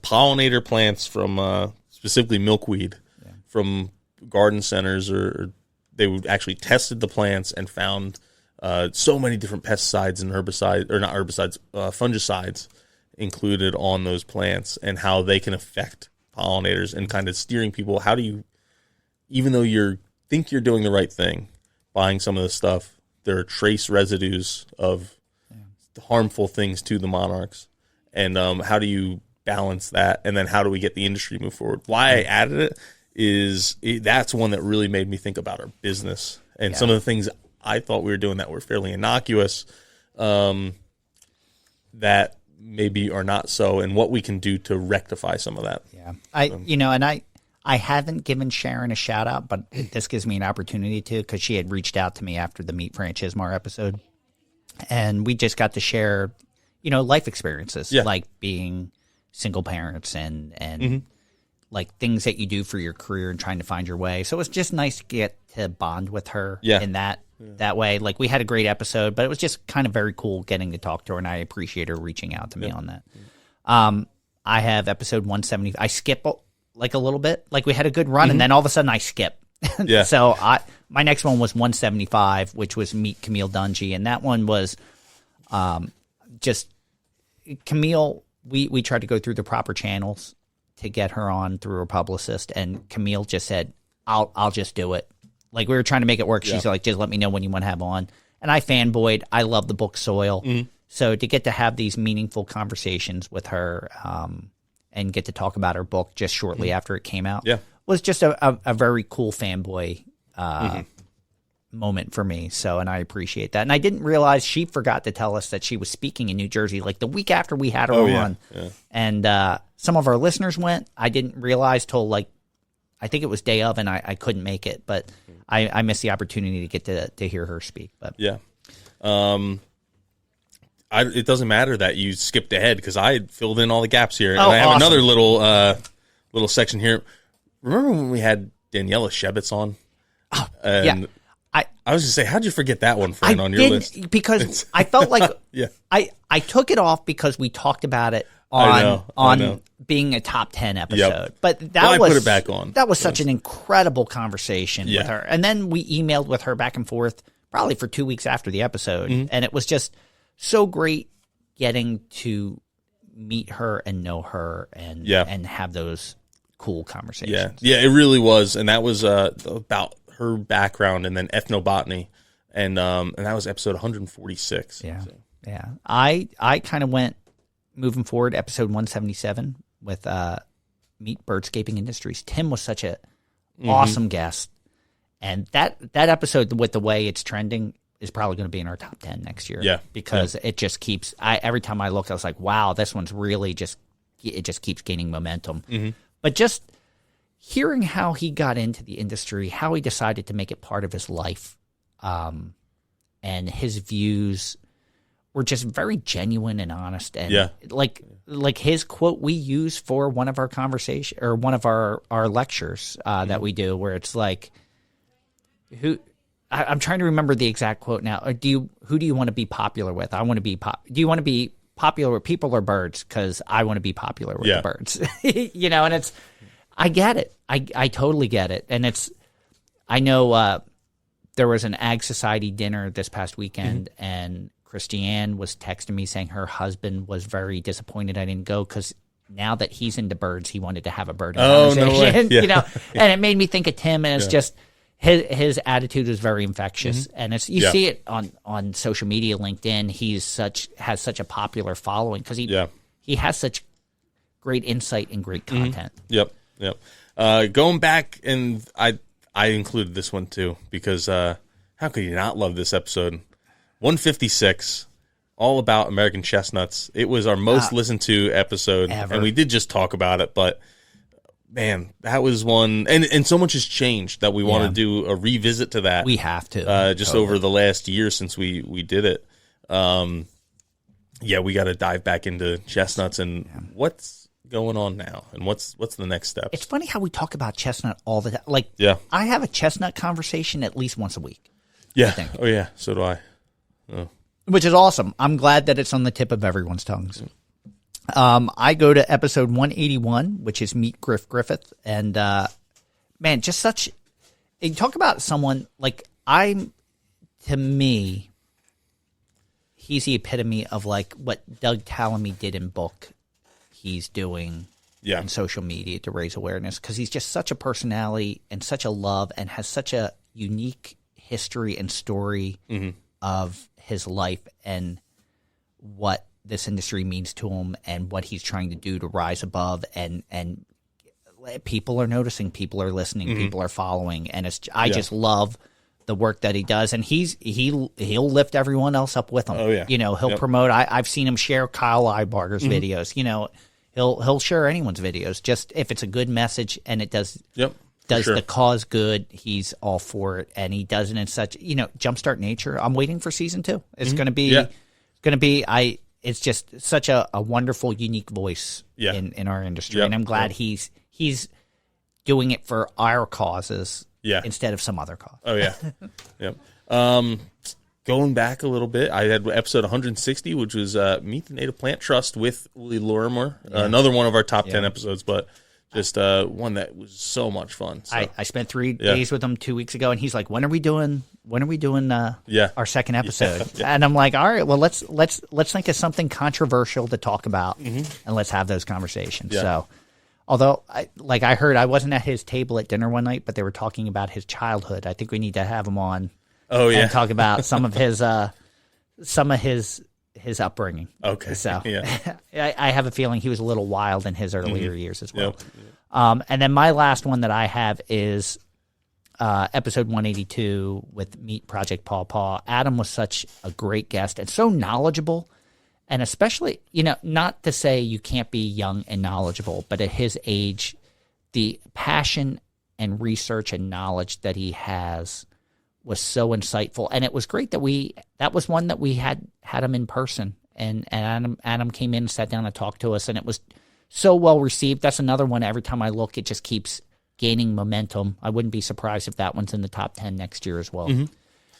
pollinator plants from specifically milkweed from garden centers, or they would actually tested the plants and found so many different pesticides and fungicides included on those plants, and how they can affect pollinators, and kind of steering people. How do you, even though think you're doing the right thing, buying some of this stuff, there are trace residues of harmful things to the monarchs, and how do you balance that, and then how do we get the industry to move forward? Why I added it is that's one that really made me think about our business and some of the things I thought we were doing that were fairly innocuous, that maybe are not so, and what we can do to rectify some of that. Yeah, I haven't given Sharon a shout out, but this gives me an opportunity to, because she had reached out to me after the Meet Fran Chismar episode, and we just got to share, life experiences, like being single parents and like things that you do for your career and trying to find your way. So it was just nice to get to bond with her in that way. Like, we had a great episode, but it was just kind of very cool getting to talk to her, and I appreciate her reaching out to me on that. I have episode 170. I skip like a little bit. Like, we had a good run, and then all of a sudden I skip. So my next one was 175, which was Meet Camille Dungy, and that one was just Camille. We tried to go through the proper channels to get her on through her publicist, and Camille just said, I'll just do it. Like, we were trying to make it work. She's like, just let me know when you want to have on. And I fanboyed. I love the book Soil. So to get to have these meaningful conversations with her, and get to talk about her book just shortly after it came out, was just a very cool fanboy moment for me. So, and I appreciate that. And I didn't realize she forgot to tell us that she was speaking in New Jersey like the week after we had her on. And some of our listeners went. I didn't realize till I think it was day of, and I couldn't make it. But I missed the opportunity to get to hear her speak. But it doesn't matter that you skipped ahead, because I filled in all the gaps here. And I have another little section here. Remember when we had Daniela Shebitz on? I was going to say, how'd you forget that one, Fran, on your list? Because I felt like I took it off because we talked about it on being a top 10 episode. But I put it back on. That was such an incredible conversation with her. And then we emailed with her back and forth probably for 2 weeks after the episode. And it was just so great getting to meet her and know her and have those cool conversations. Yeah, it really was. And that was about her background, and then ethnobotany, and that was episode 146. Yeah. I kind of went moving forward, episode 177 with Meet Birdscaping Industries. Tim was such a awesome guest, and that episode, with the way it's trending, is probably going to be in our top 10 next year. Because it just keeps. Every time I look, I was like, wow, this one's really just keeps gaining momentum. But just hearing how he got into the industry, how he decided to make it part of his life, and his views were just very genuine and honest. And like his quote we use for one of our conversation or one of our lectures that we do, where it's like, I'm trying to remember the exact quote now. Who do you want to be popular with? I want to be do you want to be popular with people or birds? Because I want to be popular with the birds. And I get it. I totally get it. And I know there was an Ag Society dinner this past weekend, and Christiane was texting me saying her husband was very disappointed I didn't go because now that he's into birds, he wanted to have a bird conversation. No way. Yeah. And it made me think of Tim, and it's just his attitude is very infectious, and you see it on social media, LinkedIn. Has such a popular following because he has such great insight and great content. Yep. Going back, and I included this one too because how could you not love this episode? 156, all about American chestnuts. It was our most listened to episode ever. And we did just talk about it, but man, that was one, and so much has changed that we want to do a revisit to that. We have to just over the last year since we did it. We got to dive back into chestnuts and what's going on now, and what's the next step. It's funny how we talk about chestnut all the time. Like, I have a chestnut conversation at least once a week. Yeah. Oh yeah. So do I. Oh. Which is awesome. I'm glad that it's on the tip of everyone's tongues. I go to episode 181, which is Meet Griff Griffith. And, man, just such – you talk about someone like to me, he's the epitome of like what Doug Tallamy did in book he's doing in social media to raise awareness, because he's just such a personality and such a love and has such a unique history and story of his life and what this industry means to him and what he's trying to do to rise above, and people are noticing, people are listening, people are following, and I just love the work that he does, and he'll lift everyone else up with him. Oh yeah, he'll promote. I've seen him share Kyle Ibarger's videos. He'll share anyone's videos, just if it's a good message and it does the cause good, he's all for it, and he does it in such Jumpstart Nature. I'm waiting for season 2. It's going to be it's just such a wonderful, unique voice in our industry, and I'm glad he's doing it for our causes instead of some other cause. Oh yeah, going back a little bit, I had episode 160, which was Meet the Native Plant Trust with Uli Lorimer, another one of our top 10 episodes, but just one that was so much fun. So. I spent 3 days with him 2 weeks ago, and he's like, "When are we doing our second episode?" And I'm like, "All right, well let's think of something controversial to talk about, and let's have those conversations." So, although I heard, I wasn't at his table at dinner one night, but they were talking about his childhood. I think we need to have him on. Oh yeah, and talk about some of his upbringing. Okay, so I have a feeling he was a little wild in his earlier years as well. And then my last one that I have is episode 182 with Meet Project Paw Paw. Adam was such a great guest and so knowledgeable, and especially not to say you can't be young and knowledgeable, but at his age, the passion and research and knowledge that he has was so insightful, and it was great that was one that we had him in person, and Adam came in and sat down and talked to us, and it was so well received. That's another one. Every time I look, it just keeps gaining momentum. I wouldn't be surprised if that one's in the top 10 next year as well.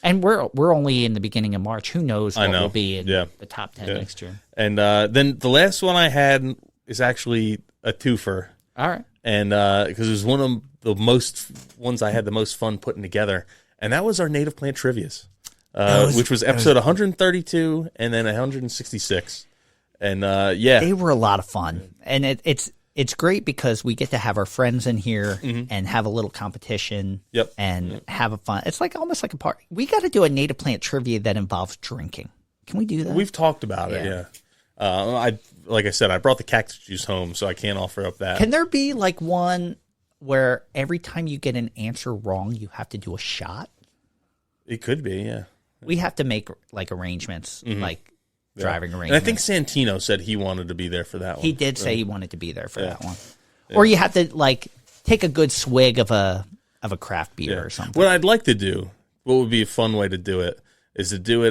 And we're only in the beginning of March. Who knows what will be in the top 10 next year? And then the last one I had is actually a twofer. All right, and because it was one of the most ones I had the most fun putting together. And that was our native plant trivias, which was episode 132 and then 166. And they were a lot of fun. And it's great because we get to have our friends in here and have a little competition and have a fun. It's almost like a party. We got to do a native plant trivia that involves drinking. Can we do that? We've talked about it. Like I said, I brought the cactus juice home, so I can't offer up that. Can there be one where every time you get an answer wrong, you have to do a shot? It could be, yeah. We have to make arrangements, driving arrangements. And I think Santino said he wanted to be there for that one. He did say he wanted to be there for that one. Yeah. Or you have to take a good swig of a craft beer Yeah. or something. What I'd like to do, what would be a fun way to do it, is to do it,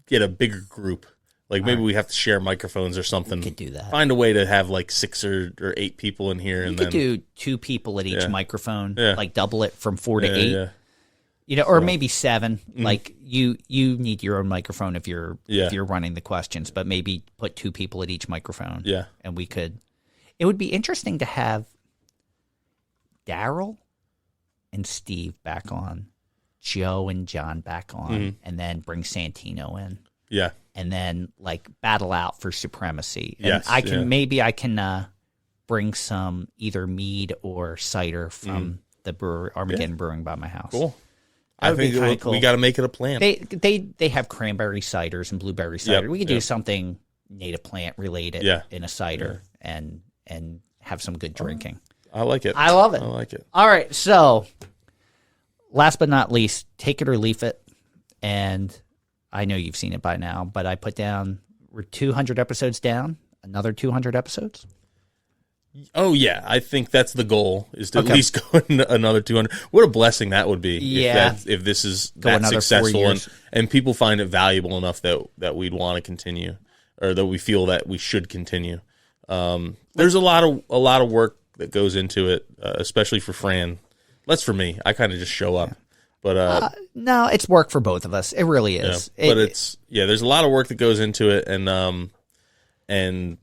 get a bigger group. Like maybe we have to share microphones or something. We could do that. Find a way to have like 6 or 8 people in here. You And could then do 2 people at each Yeah. microphone, Yeah. like double it from 4 to 8. Yeah. You know, or maybe 7. Like you need your own microphone if you're running the questions, but maybe put 2 people at each microphone. Yeah. And we could. It would be interesting to have Daryl and Steve back on, Joe and John back on, and then bring Santino in, Yeah. and then like battle out for supremacy. And Yes, I can bring some either mead or cider from the brewery, Armageddon Brewing by my house. Cool. That I would be think kinda cool. we got to make it a plan. They have cranberry ciders and blueberry cider. We could do yep. something native plant related in a cider and have some good drinking. I like it. I love it. I like it. All right, so last but not least, take it or leave it. And I know you've seen it by now, but I put down we're 200 episodes down, another 200 episodes. Oh yeah, I think that's the goal, is to at least go another 200. What a blessing that would be. Yeah. If this is Go that another 4 successful years. and people find it valuable enough that we'd want to continue, or that we feel that we should continue. There's a lot of work that goes into it, especially for Fran. Less for me. I kind of just show up. But No, it's work for both of us. It really is. but there's a lot of work that goes into it, and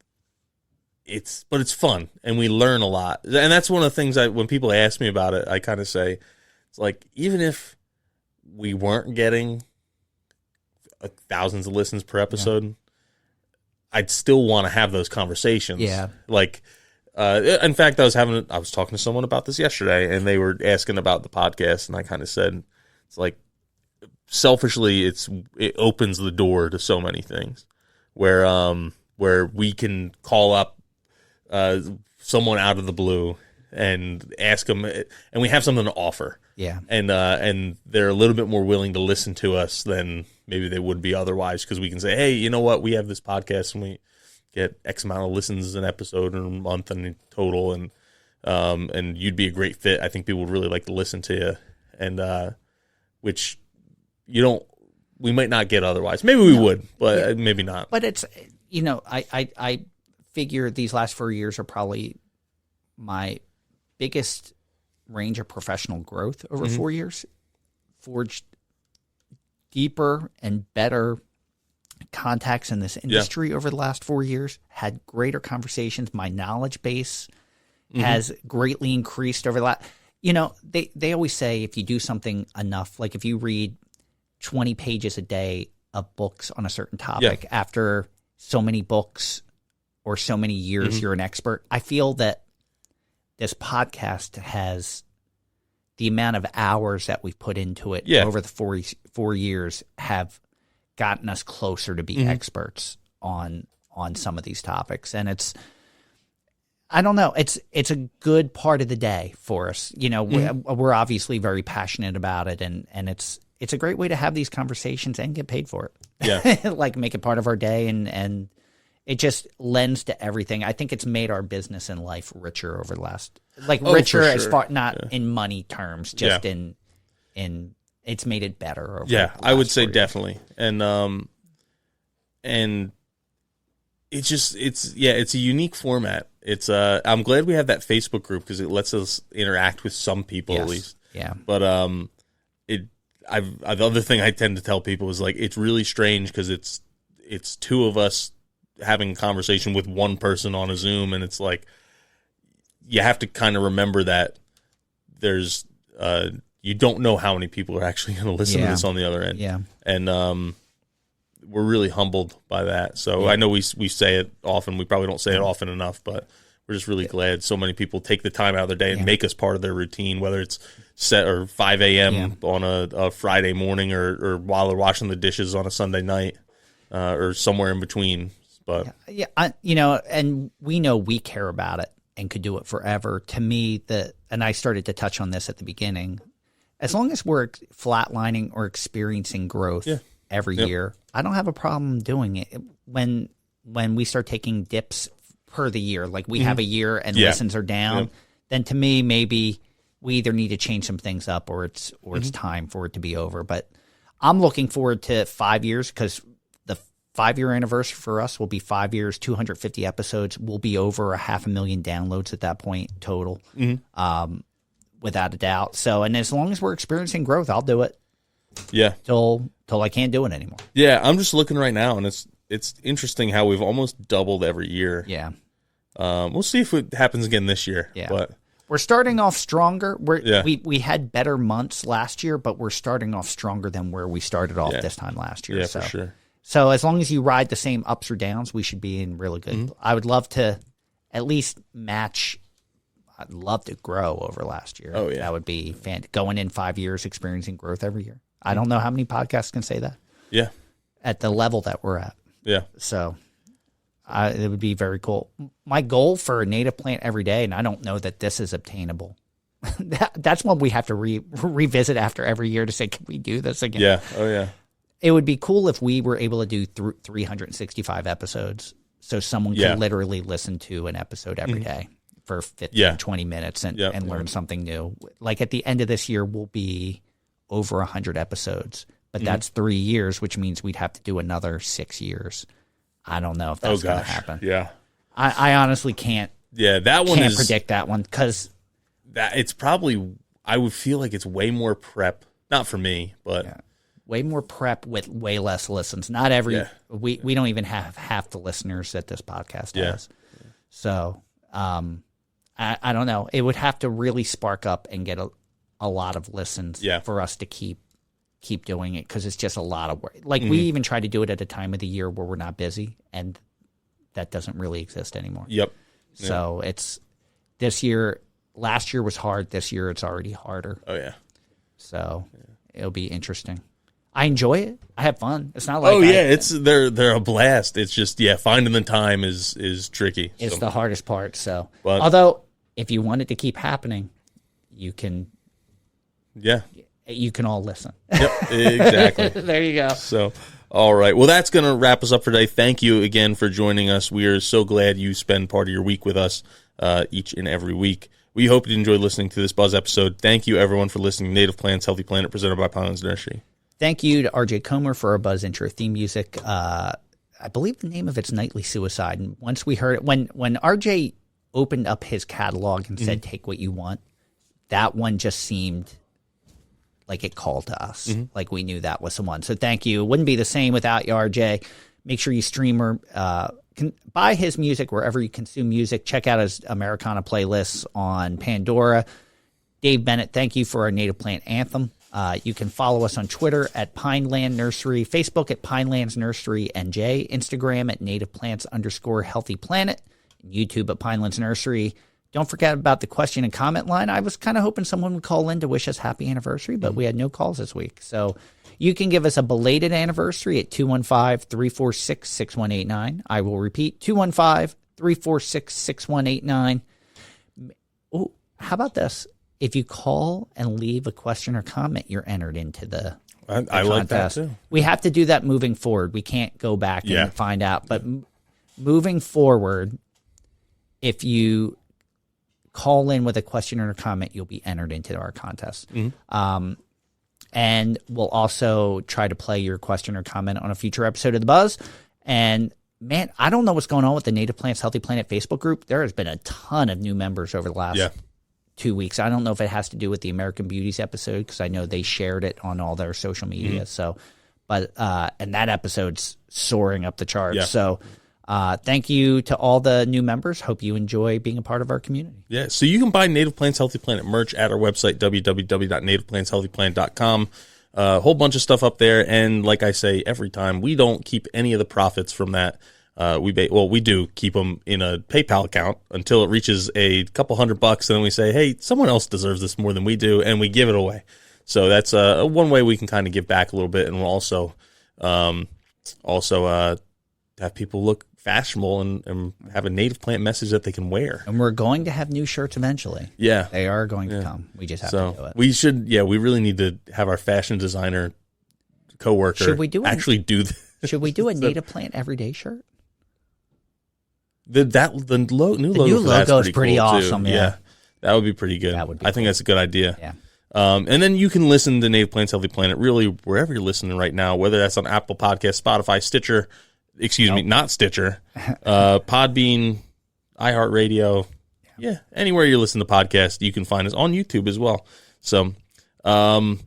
it's fun, and we learn a lot. And that's one of the things when people ask me about it, I kind of say, it's like, even if we weren't getting thousands of listens per episode, I'd still want to have those conversations. Yeah. Like, in fact, I was talking to someone about this yesterday, and they were asking about the podcast, and I kind of said, it's like, selfishly, it opens the door to so many things where we can call up someone out of the blue and ask them, and we have something to offer. Yeah. And they're a little bit more willing to listen to us than maybe they would be otherwise, because we can say, hey, you know what, we have this podcast and we get X amount of listens an episode or a month and total, and you'd be a great fit. I think people would really like to listen to you, and which we might not get otherwise. Maybe we would, but maybe not. But it's, I figure these last 4 years are probably my biggest range of professional growth over 4 years. Forged deeper and better contacts in this industry over the last 4 years, had greater conversations. My knowledge base has greatly increased over the last, they always say if you do something enough, like if you read 20 pages a day of books on a certain topic, after so many books or so many years, you're an expert. I feel that this podcast has the amount of hours that we've put into it over the 4 years have gotten us closer to be experts on some of these topics. And I don't know, it's a good part of the day for us. We're obviously very passionate about it, and it's a great way to have these conversations and get paid for it. Yeah. Like make it part of our day, and it just lends to everything. I think it's made our business and life richer over the last, richer as far, not in money terms, just in it's made it better. Over I would say definitely. And it's a unique format. I'm glad we have that Facebook group, because it lets us interact with some people at least. Yeah. But the other thing I tend to tell people is, like, it's really strange because it's two of us having a conversation with one person on a Zoom, and it's like, you have to kind of remember that there's you don't know how many people are actually going to listen to this on the other end. Yeah. And we're really humbled by that. So I know we say it often. We probably don't say it often enough, but we're just really glad so many people take the time out of their day and make us part of their routine, whether it's set or 5 a.m. on a Friday morning, or while they're washing the dishes on a Sunday night, or somewhere in between. But and we know we care about it and could do it forever. To me, and I started to touch on this at the beginning, as long as we're flatlining or experiencing growth every year, I don't have a problem doing it. When we start taking dips per the year. Like we have a year and Yeah. listens are down. Yeah. Then to me, maybe we either need to change some things up or it's time for it to be over. But I'm looking forward to 5 years because the 5-year anniversary for us will be 5 years, 250 episodes. We'll be over 500,000 downloads at that point total, without a doubt. So, and as long as we're experiencing growth, I'll do it Yeah. till I can't do it anymore. Yeah, I'm just looking right now, and it's interesting how we've almost doubled every year. Yeah. We'll see if it happens again this year. Yeah. But We're starting off stronger. Yeah. We had better months last year, but we're starting off stronger than where we started off Yeah. this time last year. yeah, so. for sure. So as long as you ride the same ups or downs, we should be in really good. I would love to at least match. I'd love to grow over last year. Oh, yeah. That would be going in 5 years, experiencing growth every year. I don't know how many podcasts can say that Yeah. at the level that we're at. Yeah. So it would be very cool. My goal for a native plant every day, and I don't know that this is obtainable. That's one we have to revisit after every year to say, can we do this again? Yeah. Oh, yeah. It would be cool if we were able to do 365 episodes, so someone Yeah. could literally listen to an episode every day for 15, Yeah. 20 minutes and Yep. learn something new. Like at the end of this year, we'll be over 100 episodes, but that's 3 years, which means we'd have to do another 6 years. I don't know if Oh, that's going to gosh. happen. Yeah. I honestly can't Yeah, that one is predict that one because that it's probably I would feel like it's way more prep. Not for me, but way more prep with way less listens. Not every Yeah. we don't even have half the listeners that this podcast Yeah. has. So I don't know. It would have to really spark up and get a lot of listens Yeah. for us to keep doing it because it's just a lot of work. Like we even try to do it at a time of the year where we're not busy, and that doesn't really exist anymore. Yep. So it's this year. Last year was hard. This year it's already harder. Oh yeah. So it'll be interesting. I enjoy it. I have fun. It's not like it's they're a blast. It's just finding the time is tricky. it's So, the hardest part. So But- although if you want it to keep happening, you can all listen. Yep. Exactly. There you go. So, all right. Well, that's going to wrap us up for today. Thank you again for joining us. We are so glad you spend part of your week with us each and every week. We hope you enjoyed listening to this Buzz episode. Thank you, everyone, for listening to Native Plants, Healthy Planet, presented by Pinelands Nursery. Thank you to RJ Comer for our Buzz intro theme music. I believe the name of it's Nightly Suicide. And once we heard it, when RJ opened up his catalog and said, take what you want, that one just seemed like it called to us. Like we knew that was the one. So thank you. It wouldn't be the same without you, RJ. Make sure you stream or buy his music wherever you consume music. Check out his Americana playlists on Pandora. Dave Bennett, thank you for our Native Plant Anthem. You can follow us on Twitter at Pineland Nursery, Facebook at Pinelands Nursery NJ, Instagram at Native Plants _Healthy Planet, YouTube at Pinelands Nursery. Don't forget about the question and comment line. I was kind of hoping someone would call in to wish us happy anniversary, but we had no calls this week. So you can give us a belated anniversary at 215-346-6189. I will repeat, 215-346-6189. Oh, how about this? If you call and leave a question or comment, you're entered into the I like that, contest. too. We have to do that moving forward. We can't go back Yeah. and find out. But moving forward, if you call in with a question or a comment, you'll be entered into our contest. And we'll also try to play your question or comment on a future episode of The Buzz. And man, I don't know what's going on with the Native Plants Healthy Planet Facebook group. There has been a ton of new members over the last 2 weeks. I don't know if it has to do with the American Beauties episode because I know they shared it on all their social media. So, but and that episode's soaring up the charts. Yeah. So, thank you to all the new members. Hope you enjoy being a part of our community. Yeah, so you can buy Native Plants Healthy Planet merch at our website, www.nativeplantshealthyplanet.com. A whole bunch of stuff up there, and like I say every time, we don't keep any of the profits from that. We do keep them in a PayPal account until it reaches a couple $100, and then we say, hey, someone else deserves this more than we do, and we give it away. So that's one way we can kind of give back a little bit, and we'll also have people look fashionable and have a native plant message that they can wear. And we're going to have new shirts eventually. Yeah. They are going to come. We just have to do it. We should, we really need to have our fashion designer coworker Should we do it? actually do this. Should we do a native plant everyday shirt? The new logo is pretty cool, awesome. Too. Yeah, that would be pretty good. That would be I think cool. that's a good idea. Yeah. And then you can listen to Native Plants Healthy Planet really wherever you're listening right now, whether that's on Apple Podcasts, Spotify, Stitcher, not Stitcher, Podbean, iHeartRadio. Yeah, anywhere you listen to podcasts, you can find us on YouTube as well. So, Fran,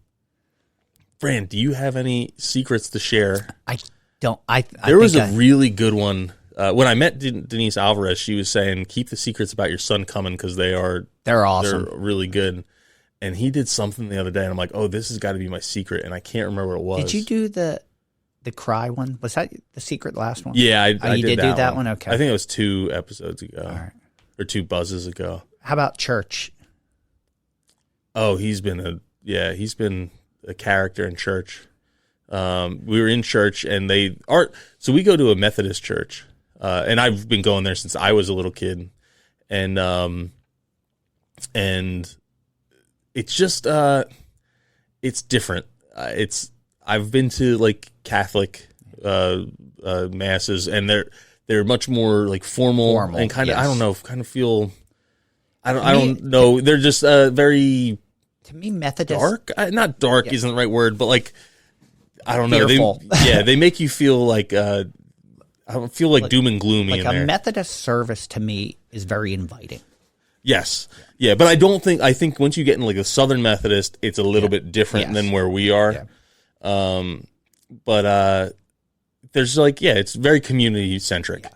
do you have any secrets to share? I don't. There was a really good one. When I met Denise Alvarez, she was saying, keep the secrets about your son coming because they're awesome. They're really good. And he did something the other day, and I'm like, oh, this has got to be my secret, and I can't remember what it was. Did you do the cry one? Was that the secret last one? Yeah, I you did do that one? Okay. I think it was 2 episodes ago. All right. Or 2 buzzes ago. How about church? Oh, he's been a character in church. We were in church, and so we go to a Methodist church, and I've been going there since I was a little kid, and it's just it's different. I've been to like Catholic masses, and they're much more like formal and kind of, yes. I don't know, kind of feel. I don't know. They're just very. To me, Methodist dark. Not dark isn't the right word, but like I don't know. Fearful. They make you feel like I don't feel like doom and gloomy. Like in a there. Methodist service to me is very inviting. Yes, yeah, but I think once you get in like a Southern Methodist, it's a little bit different than where we are. Yeah. But there's like it's very community centric,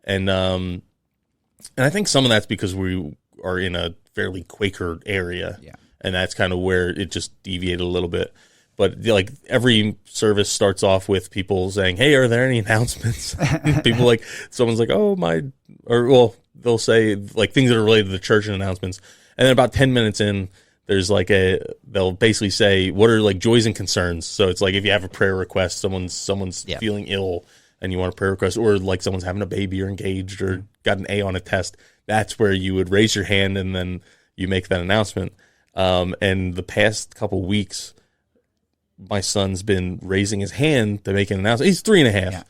and I think some of that's because we are in a fairly Quaker area, and that's kind of where it just deviated a little bit. But like every service starts off with people saying, "Hey, are there any announcements?" People like someone's like, "Oh my," they'll say like things that are related to the church and announcements, and then about 10 minutes in, there's like they'll basically say what are like joys and concerns. So it's like if you have a prayer request, someone's feeling ill and you want a prayer request, or like someone's having a baby or engaged or got an A on a test, that's where you would raise your hand and then you make that announcement. And the past couple weeks, my son's been raising his hand to make an announcement. He's 3.5,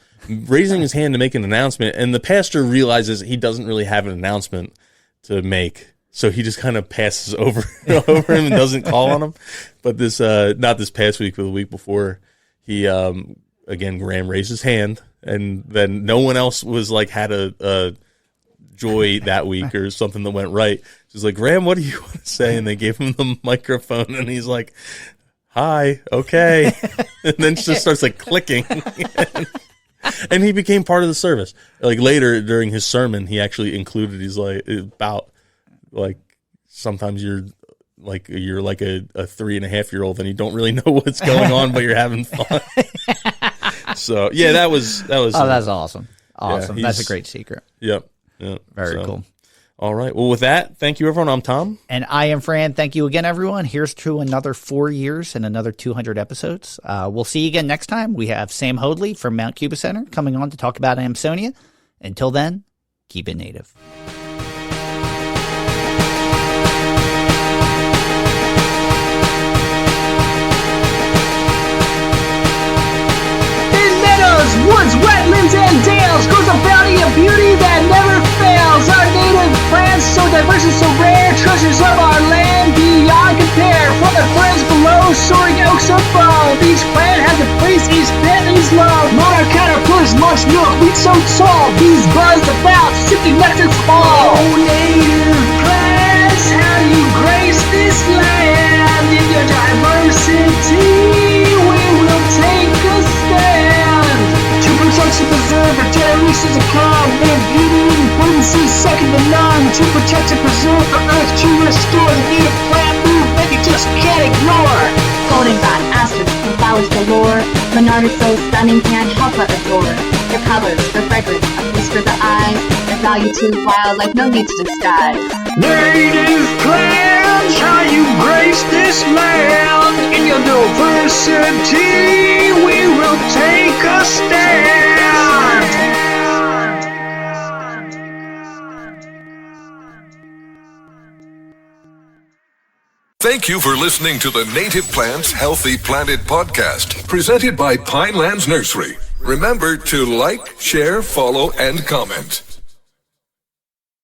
raising his hand to make an announcement, and the pastor realizes he doesn't really have an announcement to make. So he just kind of passes over him and doesn't call on him. But this, not this past week, but the week before, he again Graham raised his hand, and then no one else was like had a joy that week or something that went right. She's like, Graham, what do you want to say? And they gave him the microphone, and he's like, hi, okay, and then just starts like clicking. And he became part of the service. Like later during his sermon, he actually included. He's like about. Like sometimes you're like a 3.5-year-old and you don't really know what's going on, but you're having fun. So that was. Oh, that's awesome! Awesome, that's a great secret. Yep. Very cool. All right. Well, with that, thank you, everyone. I'm Tom, and I am Fran. Thank you again, everyone. Here's to another 4 years and another 200 episodes. We'll see you again next time. We have Sam Hoadley from Mount Cuba Center coming on to talk about Amsonia. Until then, keep it native. Woods, wetlands, and dales grows a bounty of beauty that never fails. Our native plants, so diverse and so rare, treasures of our land beyond compare. From the ferns below, soaring oaks above, each plant has a place, each plant needs love. Monarch caterpillars launch milk, wheat so tall, bees buzz about, sipping nectar fall. Oh, native plants, how you grace this land. In your diversity, we will take a stand. To preserve our generations to come, and beauty and potency second to none. To protect and preserve the earth, to restore the native plant movement you just can't ignore. Goldenrod, asters, and flowers galore. Monarch is so stunning, can't help but adore. Their colors, their fragrance, a feast for the eyes. Their value to wildlife, no need to disguise. Native plants, how you grace this land. In your diversity, we will take a stand. Thank you for listening to the Native Plants Healthy Planet podcast, presented by Pinelands Nursery. Remember to like, share, follow, and comment.